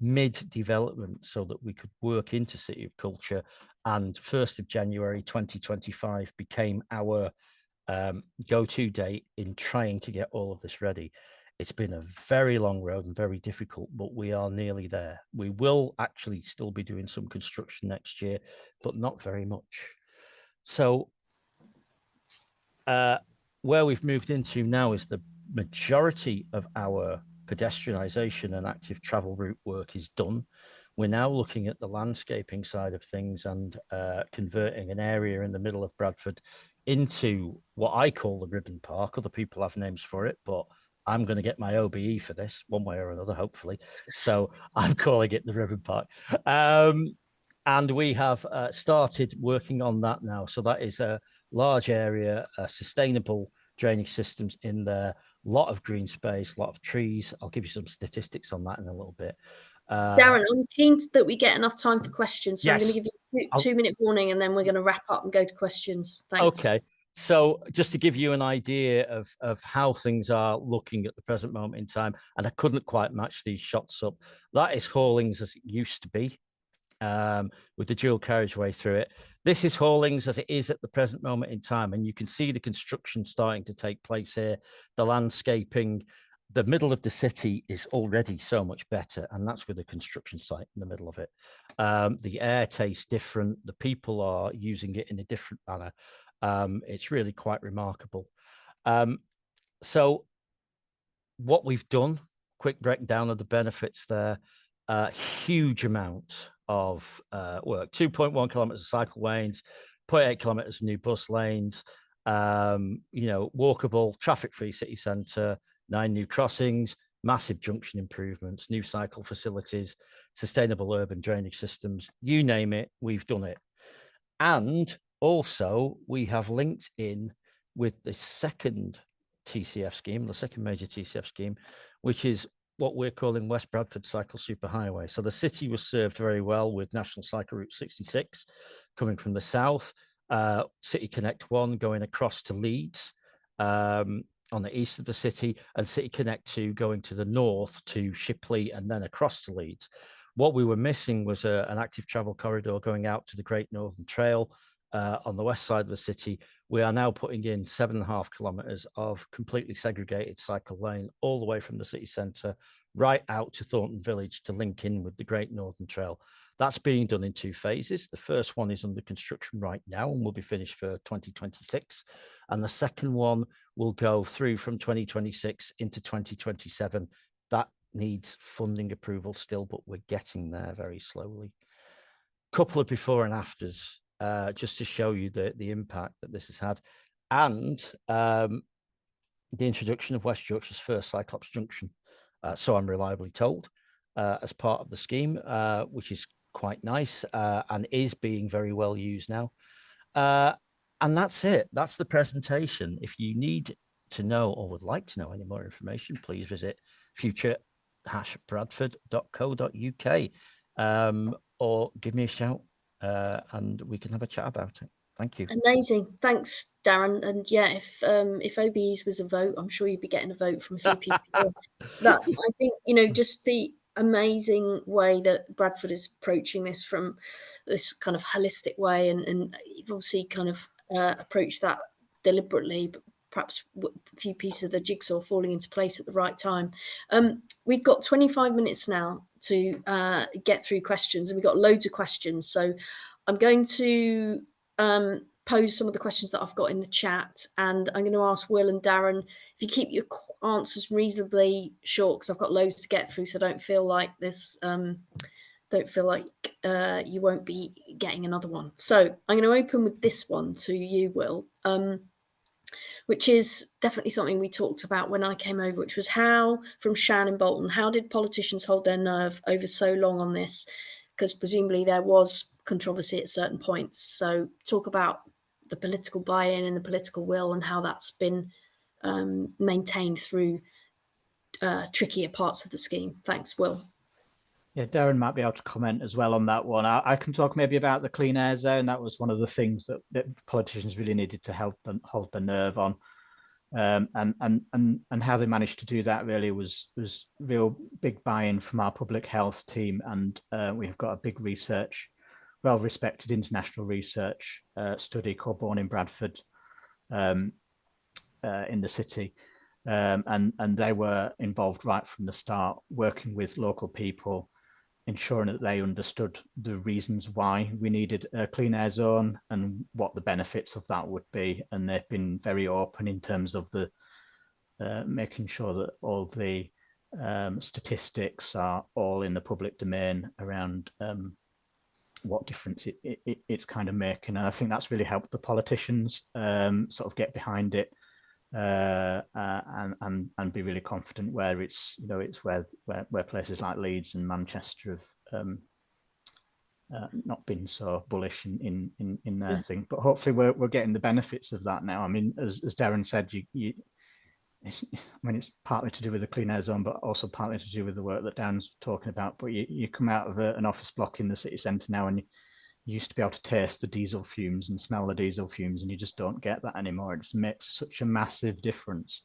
mid-development so that we could work into City of Culture, and 1st of January 2025 became our go-to date in trying to get all of this ready. It's been a very long road and very difficult, but we are nearly there. We will actually still be doing some construction next year, but not very much. So where we've moved into now is the majority of our pedestrianisation and active travel route work is done. We're now looking at the landscaping side of things and converting an area in the middle of Bradford into what I call the Ribbon Park. Other people have names for it, but I'm going to get my OBE for this one way or another, hopefully. So I'm calling it the Ribbon Park. And we have started working on that now. So that is a large area, sustainable drainage systems in there, a lot of green space, a lot of trees. I'll give you some statistics on that in a little bit. Darren, I'm keen that we get enough time for questions. So yes. I'm going to give you a 2-minute warning, and then we're going to wrap up and go to questions. Thanks. Okay. So just to give you an idea of how things are looking at the present moment in time, and I couldn't quite match these shots up, that is Hallings as it used to be, with the dual carriageway through it. This is Hallings as it is at the present moment in time, and you can see the construction starting to take place here, the landscaping. The middle of the city is already so much better, and that's with a construction site in the middle of it. The air tastes different. The people are using it in a different manner. It's really quite remarkable. So what we've done, quick breakdown of the benefits there, huge amount of work, 2.1 kilometres of cycle lanes, 0.8 kilometres of new bus lanes, walkable, traffic-free city centre, 9 new crossings, massive junction improvements, new cycle facilities, sustainable urban drainage systems, you name it, we've done it. And also, we have linked in with the second TCF scheme, the second major TCF scheme, which is what we're calling West Bradford Cycle Superhighway. So the city was served very well with National Cycle Route 66 coming from the south, City Connect 1 going across to Leeds on the east of the city, and City Connect 2 going to the north to Shipley and then across to Leeds. What we were missing was an active travel corridor going out to the Great Northern Trail on the west side of the city. We are now putting in 7.5 kilometres of completely segregated cycle lane all the way from the city centre right out to Thornton Village to link in with the Great Northern Trail. That's being done in 2 phases. The first one is under construction right now and will be finished for 2026. And the second one will go through from 2026 into 2027. That needs funding approval still, but we're getting there very slowly. Couple of before and afters, just to show you the impact that this has had. And the introduction of West Yorkshire's first Cyclops junction, so I'm reliably told, as part of the scheme, which is quite nice and is being very well used now. And that's it. That's the presentation. If you need to know or would like to know any more information, please visit future-bradford.co.uk or give me a shout and we can have a chat about it. Thank you. Amazing. Thanks, Darren. And yeah, if OBEs was a vote, I'm sure you'd be getting a vote from a few people here. That I think, you know, just the amazing way that Bradford is approaching this from this kind of holistic way, and you've obviously kind of approached that deliberately, but perhaps a few pieces of the jigsaw falling into place at the right time. We've got 25 minutes now to get through questions, and we've got loads of questions. So I'm going to pose some of the questions that I've got in the chat, and I'm going to ask Will and Darren if you keep your answers reasonably short, because I've got loads to get through, so don't feel like this you won't be getting another one. So I'm going to open with this one to you, Will, which is definitely something we talked about when I came over, which was from Shan in Bolton, how did politicians hold their nerve over so long on this? Because presumably there was controversy at certain points. So talk about the political buy-in and the political will and how that's been maintained through trickier parts of the scheme. Thanks, Will. Yeah, Darren might be able to comment as well on that one. I can talk maybe about the clean air zone. That was one of the things that politicians really needed to help them hold the nerve on. And how they managed to do that really was real big buy-in from our public health team. And we've got a big research, well-respected international research study called Born in Bradford in the city. And they were involved right from the start, working with local people, ensuring that they understood the reasons why we needed a clean air zone and what the benefits of that would be. And they've been very open in terms of the making sure that all the statistics are all in the public domain around what difference it's kind of making. And I think that's really helped the politicians sort of get behind it and be really confident where it's, you know, it's where places like Leeds and Manchester have not been so bullish in their thing. But hopefully we're getting the benefits of that now. I mean, as Darren said, it's partly to do with the clean air zone, but also partly to do with the work that Darren's talking about. But you come out of an office block in the city centre now, and you used to be able to taste the diesel fumes and smell the diesel fumes, and you just don't get that anymore. It just makes such a massive difference.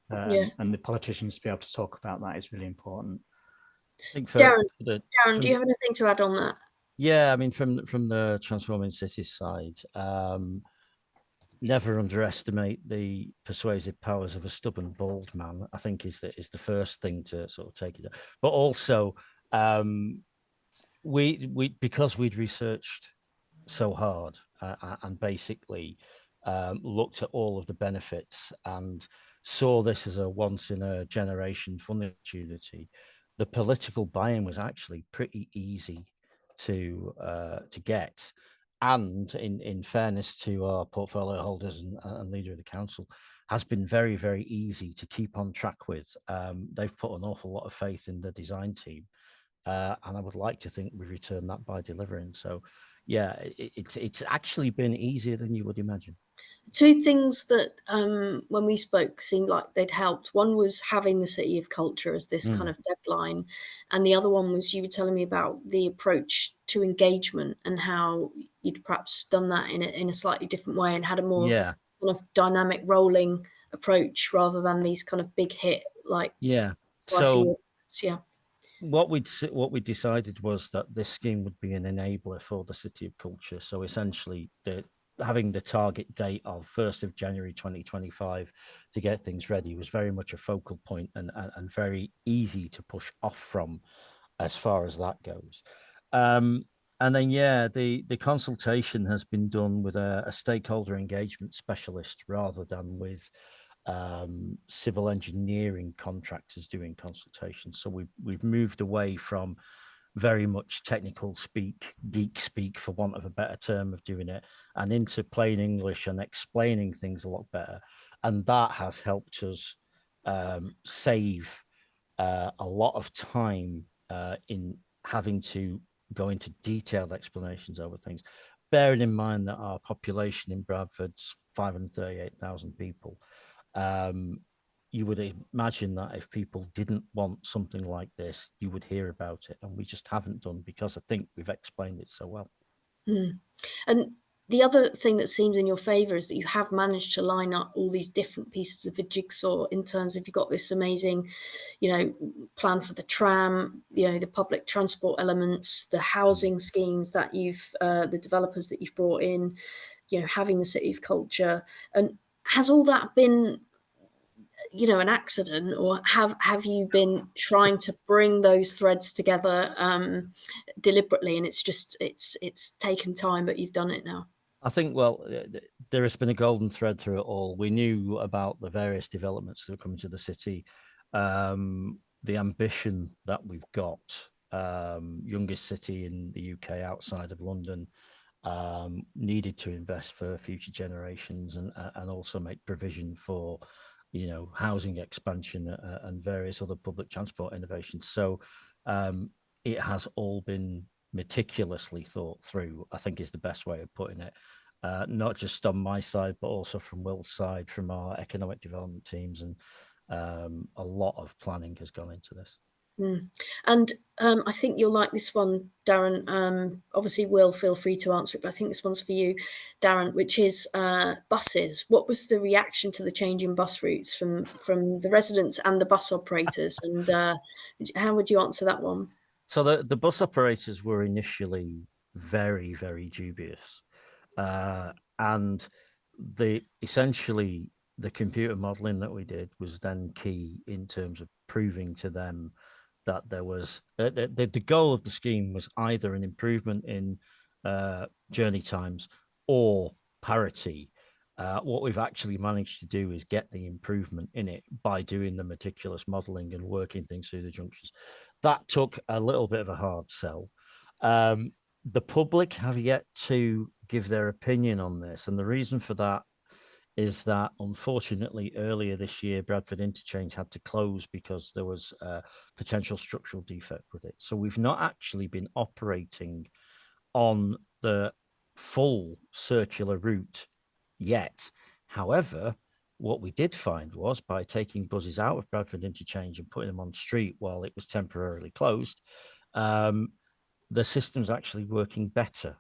And the politicians to be able to talk about that is really important. I think Darren, do you have anything to add on that? Yeah, I mean, from the Transforming Cities side, never underestimate the persuasive powers of a stubborn, bald man, I think is the first thing to sort of take it. But also, we because we'd researched so hard and basically looked at all of the benefits and saw this as a once in a generation funding opportunity, the political buy-in was actually pretty easy to get. And in fairness to our portfolio holders and leader of the council, has been very, very easy to keep on track with. They've put an awful lot of faith in the design team. And I would like to think we return that by delivering. So, yeah, it's actually been easier than you would imagine. Two things that when we spoke seemed like they'd helped. One was having the City of Culture as this kind of deadline, and the other one was you were telling me about the approach to engagement and how you'd perhaps done that in a slightly different way and had a more Yeah. kind of dynamic rolling approach rather than these kind of big hit like Yeah. twice a year. So Yeah. what we decided was that this scheme would be an enabler for the City of Culture. So essentially, having the target date of 1st of January 2025 to get things ready was very much a focal point and very easy to push off from as far as that goes. And then, yeah, the consultation has been done with a stakeholder engagement specialist rather than with civil engineering contractors doing consultation. So we've moved away from very much technical speak, geek speak, for want of a better term of doing it, and into plain English and explaining things a lot better. And that has helped us save a lot of time in having to go into detailed explanations over things. Bearing in mind that our population in Bradford's 538,000 people, you would imagine that if people didn't want something like this, you would hear about it. And we just haven't done, because I think we've explained it so well. And the other thing that seems in your favour is that you have managed to line up all these different pieces of a jigsaw in terms of you've got this amazing, plan for the tram, the public transport elements, the housing schemes that the developers that you've brought in, having the City of Culture. And has all that been an accident, or have you been trying to bring those threads together deliberately, and it's taken time, but you've done it now? I think, well, there has been a golden thread through it all. We knew about the various developments that are coming to the city, the ambition that we've got, youngest city in the UK outside of London, needed to invest for future generations and also make provision for housing expansion and various other public transport innovations. So it has all been meticulously thought through, I think is the best way of putting it. Not just on my side, but also from Will's side, from our economic development teams, and a lot of planning has gone into this. And I think you'll like this one, Darren. Obviously, Will, feel free to answer it, but I think this one's for you, Darren, which is buses. What was the reaction to the change in bus routes from the residents and the bus operators? And how would you answer that one? So the bus operators were initially very, very dubious. And essentially the computer modeling that we did was then key in terms of proving to them that there was the goal of the scheme was either an improvement in journey times or parity. What we've actually managed to do is get the improvement in it by doing the meticulous modeling and working things through the junctions. That took a little bit of a hard sell. The public have yet to give their opinion on this. And the reason for that is that, unfortunately, earlier this year, Bradford Interchange had to close because there was a potential structural defect with it. So we've not actually been operating on the full circular route yet. However, what we did find was, by taking buses out of Bradford Interchange and putting them on street while it was temporarily closed, the system's actually working better.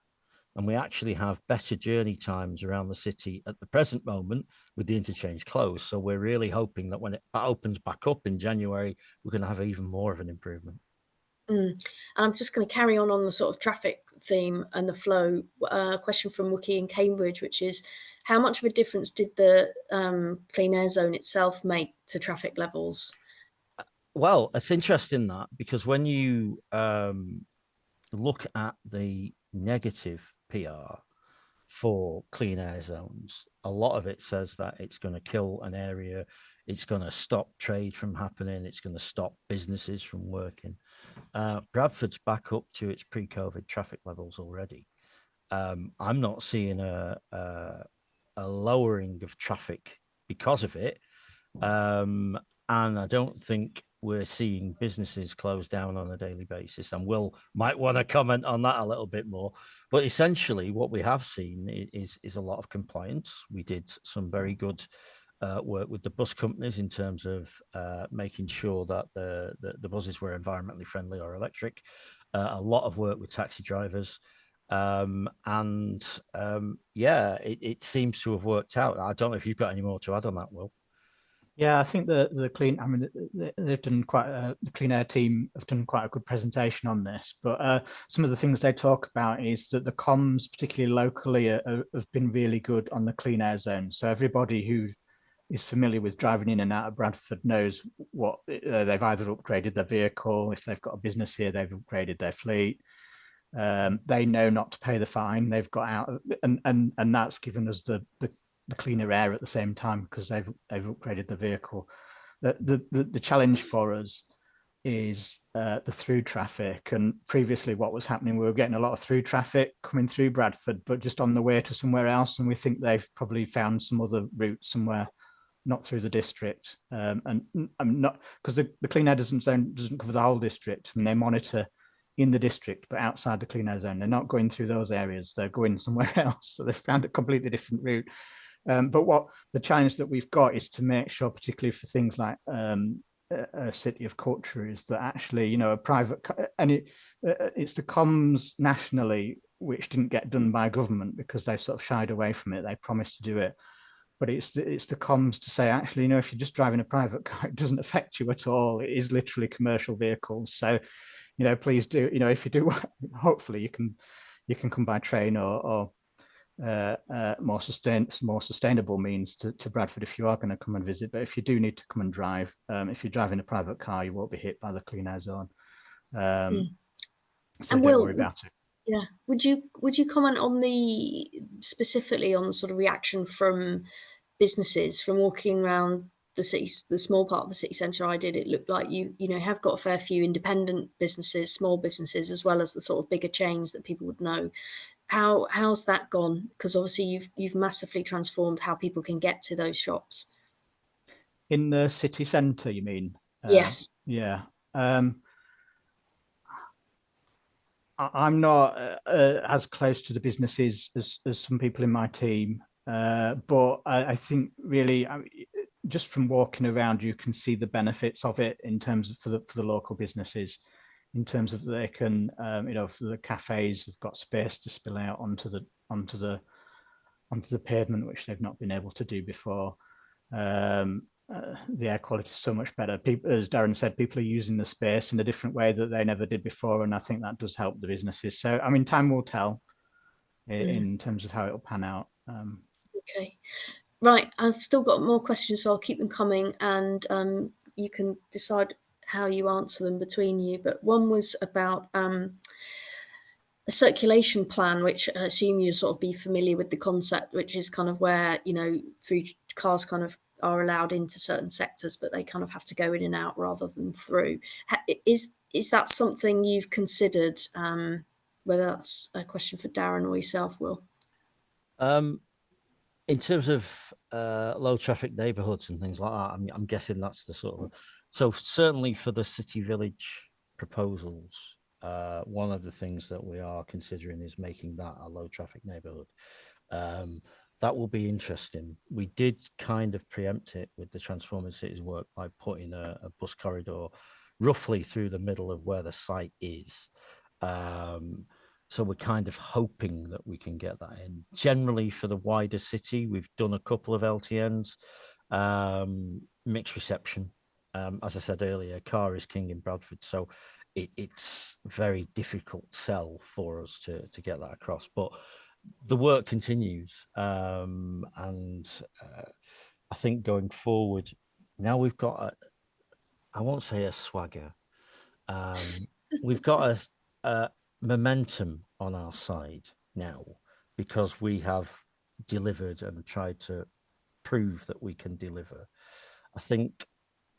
And we actually have better journey times around the city at the present moment with the interchange closed. So we're really hoping that when it opens back up in January, we're going to have even more of an improvement. And I'm just going to carry on the sort of traffic theme and the flow. Question from Wookie in Cambridge, which is, how much of a difference did the clean air zone itself make to traffic levels? Well, it's interesting that, because when you look at the negative PR for clean air zones, a lot of it says that it's going to kill an area, it's going to stop trade from happening, it's going to stop businesses from working. Bradford's back up to its pre-COVID traffic levels already. I'm not seeing a lowering of traffic because of it. And I don't think we're seeing businesses close down on a daily basis, and Will might want to comment on that a little bit more. But essentially, what we have seen is a lot of compliance. We did some very good work with the bus companies in terms of making sure that the buses were environmentally friendly or electric. A lot of work with taxi drivers. Yeah, it seems to have worked out. I don't know if you've got any more to add on that, Will. Yeah, I think the clean. I mean, they've done quite. The Clean Air team have done quite a good presentation on this. But some of the things they talk about is that the comms, particularly locally, have been really good on the clean air zone. So everybody who is familiar with driving in and out of Bradford knows what they've either upgraded their vehicle. If they've got a business here, they've upgraded their fleet. They know not to pay the fine. They've got out, and that's given us the cleaner air at the same time because they've upgraded the vehicle. The challenge for us is the through traffic. And previously, what was happening, we were getting a lot of through traffic coming through Bradford, but just on the way to somewhere else. And we think they've probably found some other route somewhere, not through the district. And I'm not because the clean air doesn't cover the whole district. I mean, they monitor in the district, but outside the clean air zone. They're not going through those areas. They're going somewhere else. So they've found a completely different route. But what the challenge that we've got is to make sure, particularly for things like a city of culture, is that actually, you know, a private, and it's the comms nationally which didn't get done by government because they sort of shied away from it. They promised to do it. But it's the comms to say, actually, you know, if you're just driving a private car, it doesn't affect you at all. It is literally commercial vehicles. So, you know, please do, you know, if you do, hopefully you can come by train or more sustainable means to Bradford if you are going to come and visit. But if you do need to come and drive, if you're driving a private car, you won't be hit by the clean air zone. So and don't worry about it. Yeah. Would you comment on specifically on the sort of reaction from businesses from walking around the city, the small part of the city centre I did? It looked like you know have got a fair few independent businesses, small businesses, as well as the sort of bigger chains that people would know. How's that gone? Because obviously you've massively transformed how people can get to those shops. In the city centre, you mean? Yes. Yeah. I'm not as close to the businesses as some people in my team, but I think really, just from walking around, you can see the benefits of it in terms of for the local businesses, in terms of they can, you know, for the cafes have got space to spill out onto the pavement, which they've not been able to do before. The air quality is so much better. People, as Darren said, people are using the space in a different way that they never did before, and I think that does help the businesses. So, I mean, time will tell in terms of how it will pan out. Okay, right. I've still got more questions, so I'll keep them coming, and you can decide how you answer them between you. But one was about a circulation plan, which I assume you sort of be familiar with the concept, which is kind of where, you know, through cars kind of are allowed into certain sectors, but they kind of have to go in and out rather than through. Is that something you've considered? Whether that's a question for Darren or yourself, Will? In terms of low traffic neighbourhoods and things like that, I'm guessing that's the sort of. So certainly for the city village proposals, one of the things that we are considering is making that a low traffic neighbourhood. That will be interesting. We did kind of preempt it with the Transforming Cities work by putting a bus corridor roughly through the middle of where the site is. So we're kind of hoping that we can get that in. Generally, for the wider city, we've done a couple of LTNs, mixed reception. As I said earlier, car is king in Bradford, so it's very difficult sell for us to get that across. But the work continues, and I think going forward, now we've got I won't say a swagger. We've got a momentum on our side now because we have delivered and tried to prove that we can deliver. I think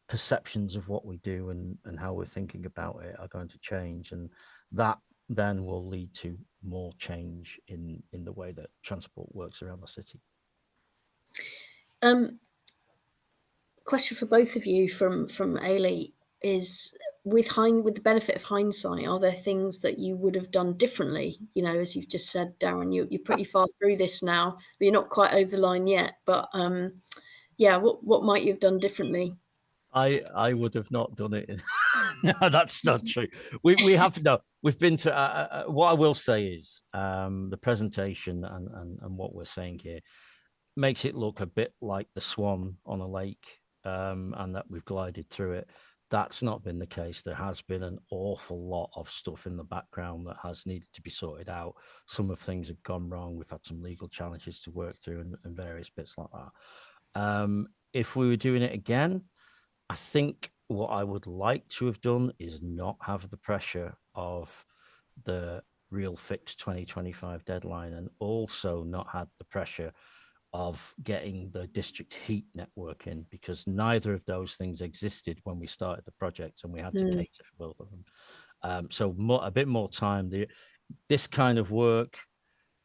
perceptions of what we do and how we're thinking about it are going to change, and that then will lead to more change in the way that transport works around the city. Question for both of you from Ailey. is with the benefit of hindsight, are there things that you would have done differently? You know, as you've just said, Darren, you're pretty far through this now, but you're not quite over the line yet. But yeah, what might you have done differently? I would have not done it. No, that's not true. We have no. We've been to. What I will say is the presentation and what we're saying here makes it look a bit like the Swan on a lake, and that we've glided through it. That's not been the case. There has been an awful lot of stuff in the background that has needed to be sorted out. Some of things have gone wrong. We've had some legal challenges to work through and various bits like that. If we were doing it again, I think what I would like to have done is not have the pressure of the real fixed 2025 deadline, and also not had the pressure of getting the district heat network in, because neither of those things existed when we started the project, and we had to cater for both of them. So a bit more time. This kind of work,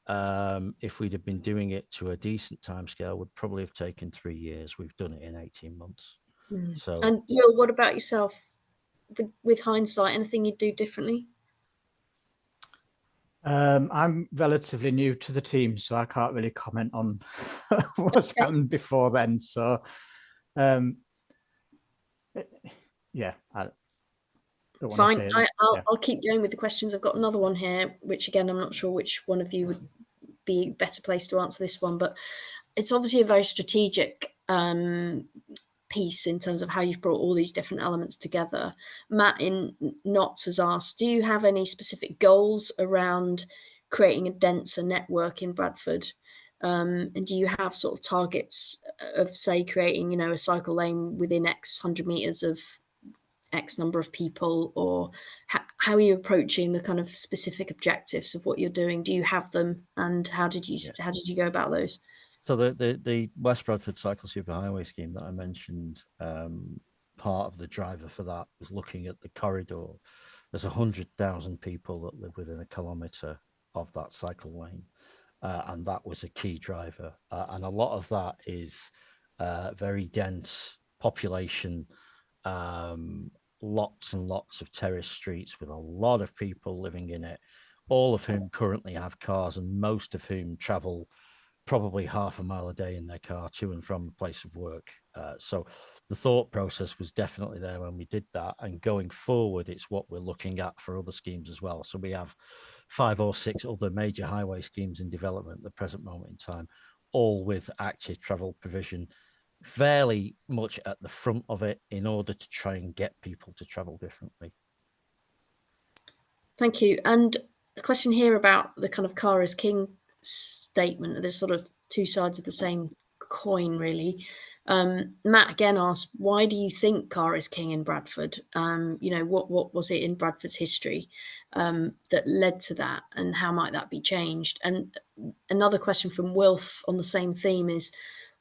if we'd have been doing it to a decent timescale, would probably have taken 3 years. We've done it in 18 months. So, and Will, what about yourself? With hindsight, anything you'd do differently? I'm relatively new to the team, so I can't really comment on what's happened before then. So, yeah, I don't want Fine. to say. I'll keep going with the questions. I've got another one here, which again, I'm not sure which one of you would be better placed to answer this one, but it's obviously a very strategic piece in terms of how you've brought all these different elements together. Matt in Knots has asked, do you have any specific goals around creating a denser network in Bradford? And do you have sort of targets of, say, creating, you know, a cycle lane within X 100 meters of X number of people, or how are you approaching the kind of specific objectives of what you're doing? Do you have them, and how did you go about those? So the West Bradford Cycle Superhighway scheme that I mentioned, part of the driver for that was looking at the corridor. There's 100,000 people that live within a kilometre of that cycle lane, and that was a key driver. And a lot of that is very dense population, lots and lots of terrace streets with a lot of people living in it, all of whom currently have cars, and most of whom travel probably half a mile a day in their car to and from the place of work. So the thought process was definitely there when we did that. And going forward, it's what we're looking at for other schemes as well. So we have 5 or 6 other major highway schemes in development at the present moment in time, all with active travel provision, fairly much at the front of it, in order to try and get people to travel differently. Thank you. And a question here about the kind of car is king statement. There's sort of two sides of the same coin, really. Matt again asked, why do you think car is king in Bradford? You know, what was it in Bradford's history that led to that, and how might that be changed? And another question from Wilf on the same theme is,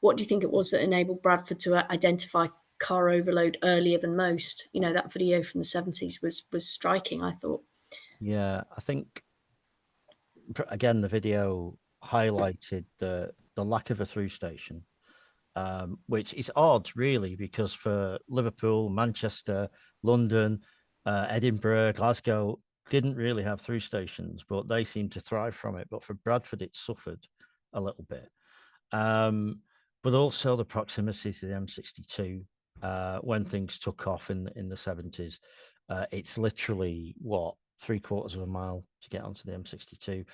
what do you think it was that enabled Bradford to identify car overload earlier than most? You know, that video from the 70s was striking, I thought. Yeah, I think, again, the video highlighted the lack of a through station, which is odd, really, because for Liverpool, Manchester, London, Edinburgh, Glasgow didn't really have through stations, but they seemed to thrive from it. But for Bradford, it suffered a little bit. But also the proximity to the M62, when things took off in the 70s, it's literally, what, 3/4 of a mile to get onto the M62.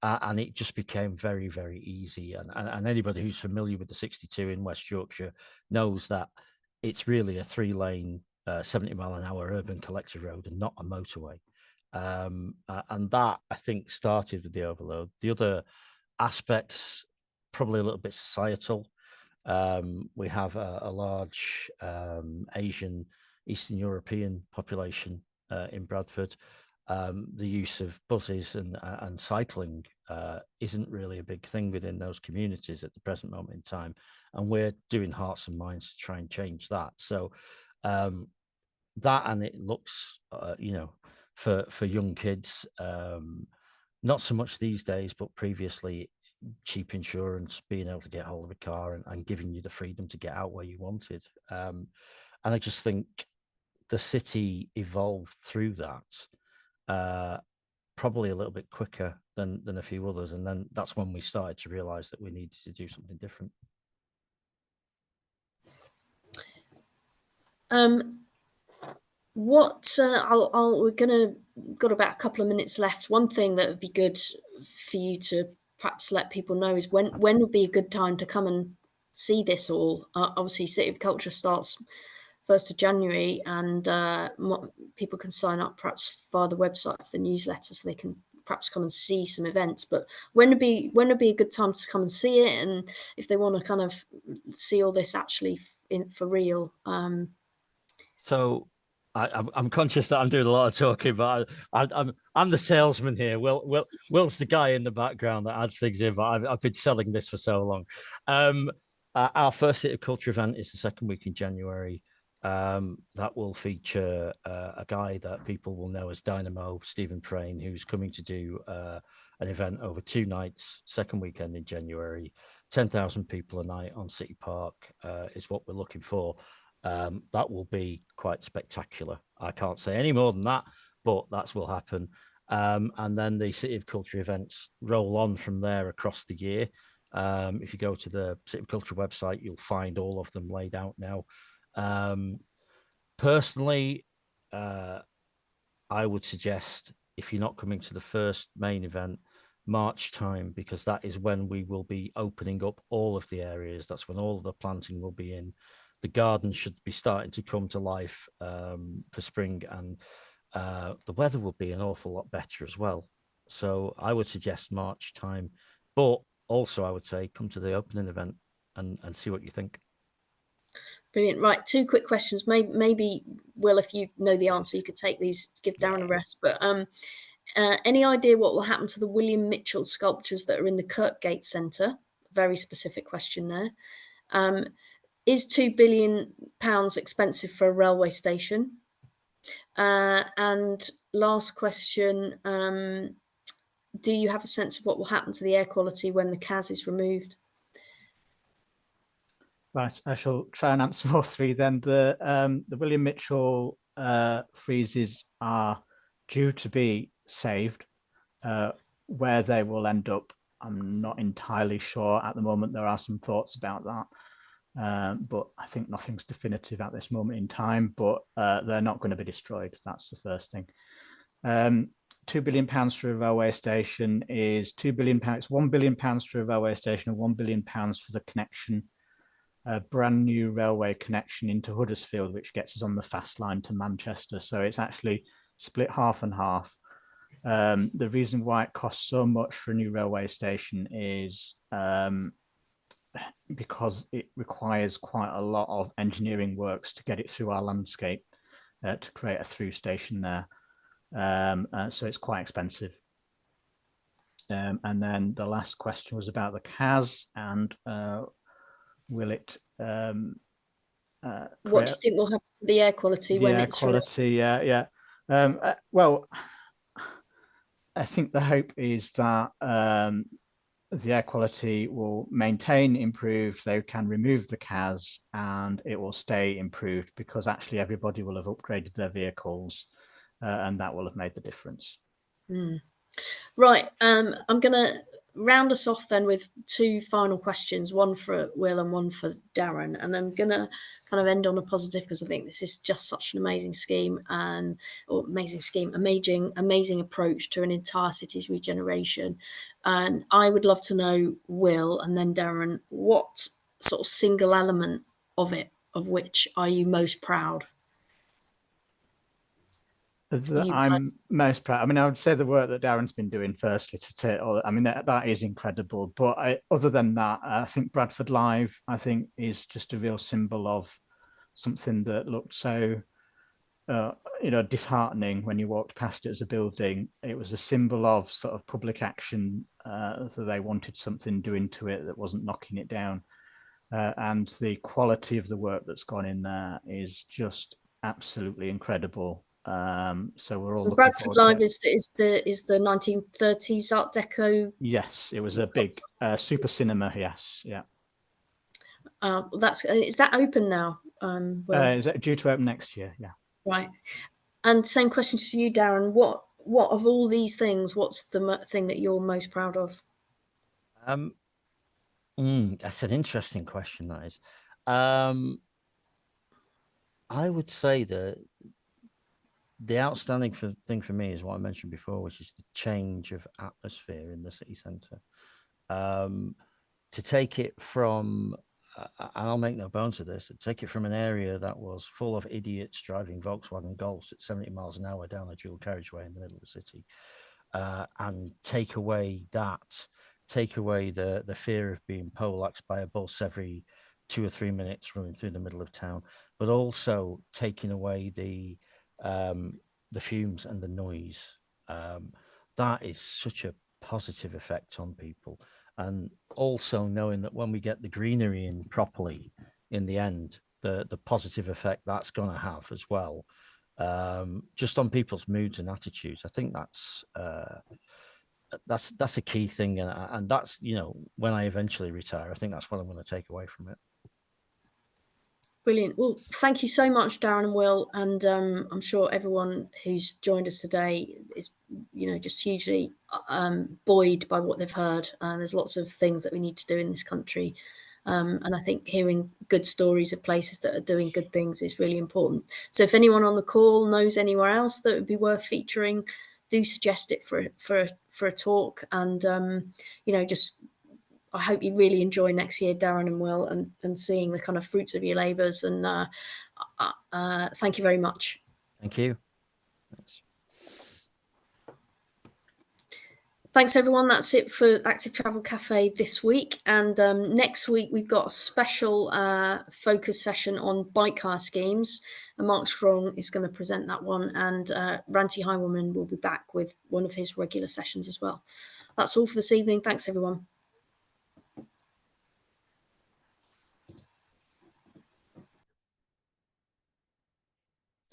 And it just became very, very easy. And anybody who's familiar with the 62 in West Yorkshire knows that it's really a 3-lane, 70-mile-an-hour urban collector road and not a motorway. And that, I think, started with the overload. The other aspects, probably a little bit societal. We have a large Asian, Eastern European population in Bradford. The use of buses and cycling isn't really a big thing within those communities at the present moment in time, and we're doing hearts and minds to try and change that. So that, and it looks, you know, for young kids, not so much these days, but previously, cheap insurance, being able to get hold of a car, and giving you the freedom to get out where you wanted. And I just think the city evolved through that probably a little bit quicker than a few others, and then that's when we started to realise that we needed to do something different. Got about a couple of minutes left. One thing that would be good for you to perhaps let people know is when would be a good time to come and see this all. Obviously, City of Culture starts 1st of January, and people can sign up perhaps via the website for the newsletter, so they can perhaps come and see some events. But when would be a good time to come and see it, and if they want to kind of see all this actually for real. So I'm conscious that I'm doing a lot of talking, but I'm the salesman here. Will's the guy in the background that adds things in, but I've been selling this for so long. Our first City of Culture event is the second week in January. That will feature a guy that people will know as Dynamo, Stephen Frayne, who's coming to do an event over 2 nights, second weekend in January. 10,000 people a night on City Park is what we're looking for. That will be quite spectacular. I can't say any more than that, but that will happen. And then the City of Culture events roll on from there across the year. If you go to the City of Culture website, you'll find all of them laid out now. Personally, I would suggest, if you're not coming to the first main event, March time, because that is when we will be opening up all of the areas. That's when all of the planting will be in. The garden should be starting to come to life for spring, and the weather will be an awful lot better as well. So I would suggest March time, but also I would say come to the opening event and see what you think. Brilliant. Right, 2 quick questions. Maybe Will, if you know the answer, you could take these to give Darren a rest. But any idea what will happen to the William Mitchell sculptures that are in the Kirkgate Centre? Very specific question there. Is £2 billion expensive for a railway station? And last question, do you have a sense of what will happen to the air quality when the CAS is removed? Right, I shall try and answer all 3 then. The William Mitchell friezes are due to be saved. Where they will end up, I'm not entirely sure at the moment. There are some thoughts about that, but I think nothing's definitive at this moment in time. But they're not going to be destroyed. That's the first thing. £2 billion for a railway station is £2 billion. It's £1 billion for a railway station and £1 billion for the connection. A brand new railway connection into Huddersfield, which gets us on the fast line to Manchester. So it's actually split half and half. The reason why it costs so much for a new railway station is because it requires quite a lot of engineering works to get it through our landscape to create a through station there. So it's quite expensive. And then the last question was about the CAS and will it what do you think will happen to the air quality when it's quality? Well, I think the hope is that the air quality will maintain, improve. They can remove the CAS and it will stay improved, because actually everybody will have upgraded their vehicles and that will have made the difference. Right, I'm going to round us off then with 2 final questions, one for Will and one for Darren, and I'm going to kind of end on a positive, because I think this is just such an amazing scheme, amazing approach to an entire city's regeneration. And I would love to know, Will and then Darren, what sort of single element of which are you most proud? I'm most proud. I mean, I would say the work that Darren's been doing firstly I mean, that is incredible. But other than that, I think Bradford Live, I think, is just a real symbol of something that looked so, disheartening when you walked past it as a building. It was a symbol of sort of public action, that they wanted something doing to it that wasn't knocking it down. And the quality of the work that's gone in there is just absolutely incredible. So we're all Bradford Live is the 1930s Art Deco. Yes, it was a big super cinema. Yes, yeah. Is that open now? Is that due to open next year? Yeah. Right. And same question to you, Darren. What of all these things, what's the thing that you're most proud of? That's an interesting question, that is. I would say that the outstanding thing for me is what I mentioned before, which is the change of atmosphere in the city centre. To take it from, and I'll make no bones of this, to take it from an area that was full of idiots driving Volkswagen Golfs at 70 miles an hour down a dual carriageway in the middle of the city, and take away the fear of being poleaxed by a bus every 2 or 3 minutes running through the middle of town, but also taking away the fumes and the noise. That is such a positive effect on people. And also knowing that when we get the greenery in properly in the end, the positive effect that's going to have as well, just on people's moods and attitudes. I think that's a key thing, and that's, you know, when I eventually retire, I think that's what I'm going to take away from it. Brilliant. Well, thank you so much, Darren and Will, and I'm sure everyone who's joined us today is, you know, just hugely buoyed by what they've heard. There's lots of things that we need to do in this country, and I think hearing good stories of places that are doing good things is really important. So if anyone on the call knows anywhere else that would be worth featuring, do suggest it for a talk, and you know, just I hope you really enjoy next year, Darren and Will, and seeing the kind of fruits of your labours. And thank you very much. Thank you. Thanks. Thanks, everyone. That's it for Active Travel Cafe this week. And next week, we've got a special focus session on bike hire schemes. And Mark Strong is going to present that one. And Ranty Highwoman will be back with one of his regular sessions as well. That's all for this evening. Thanks, everyone.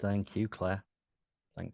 Thank you, Claire. Thanks.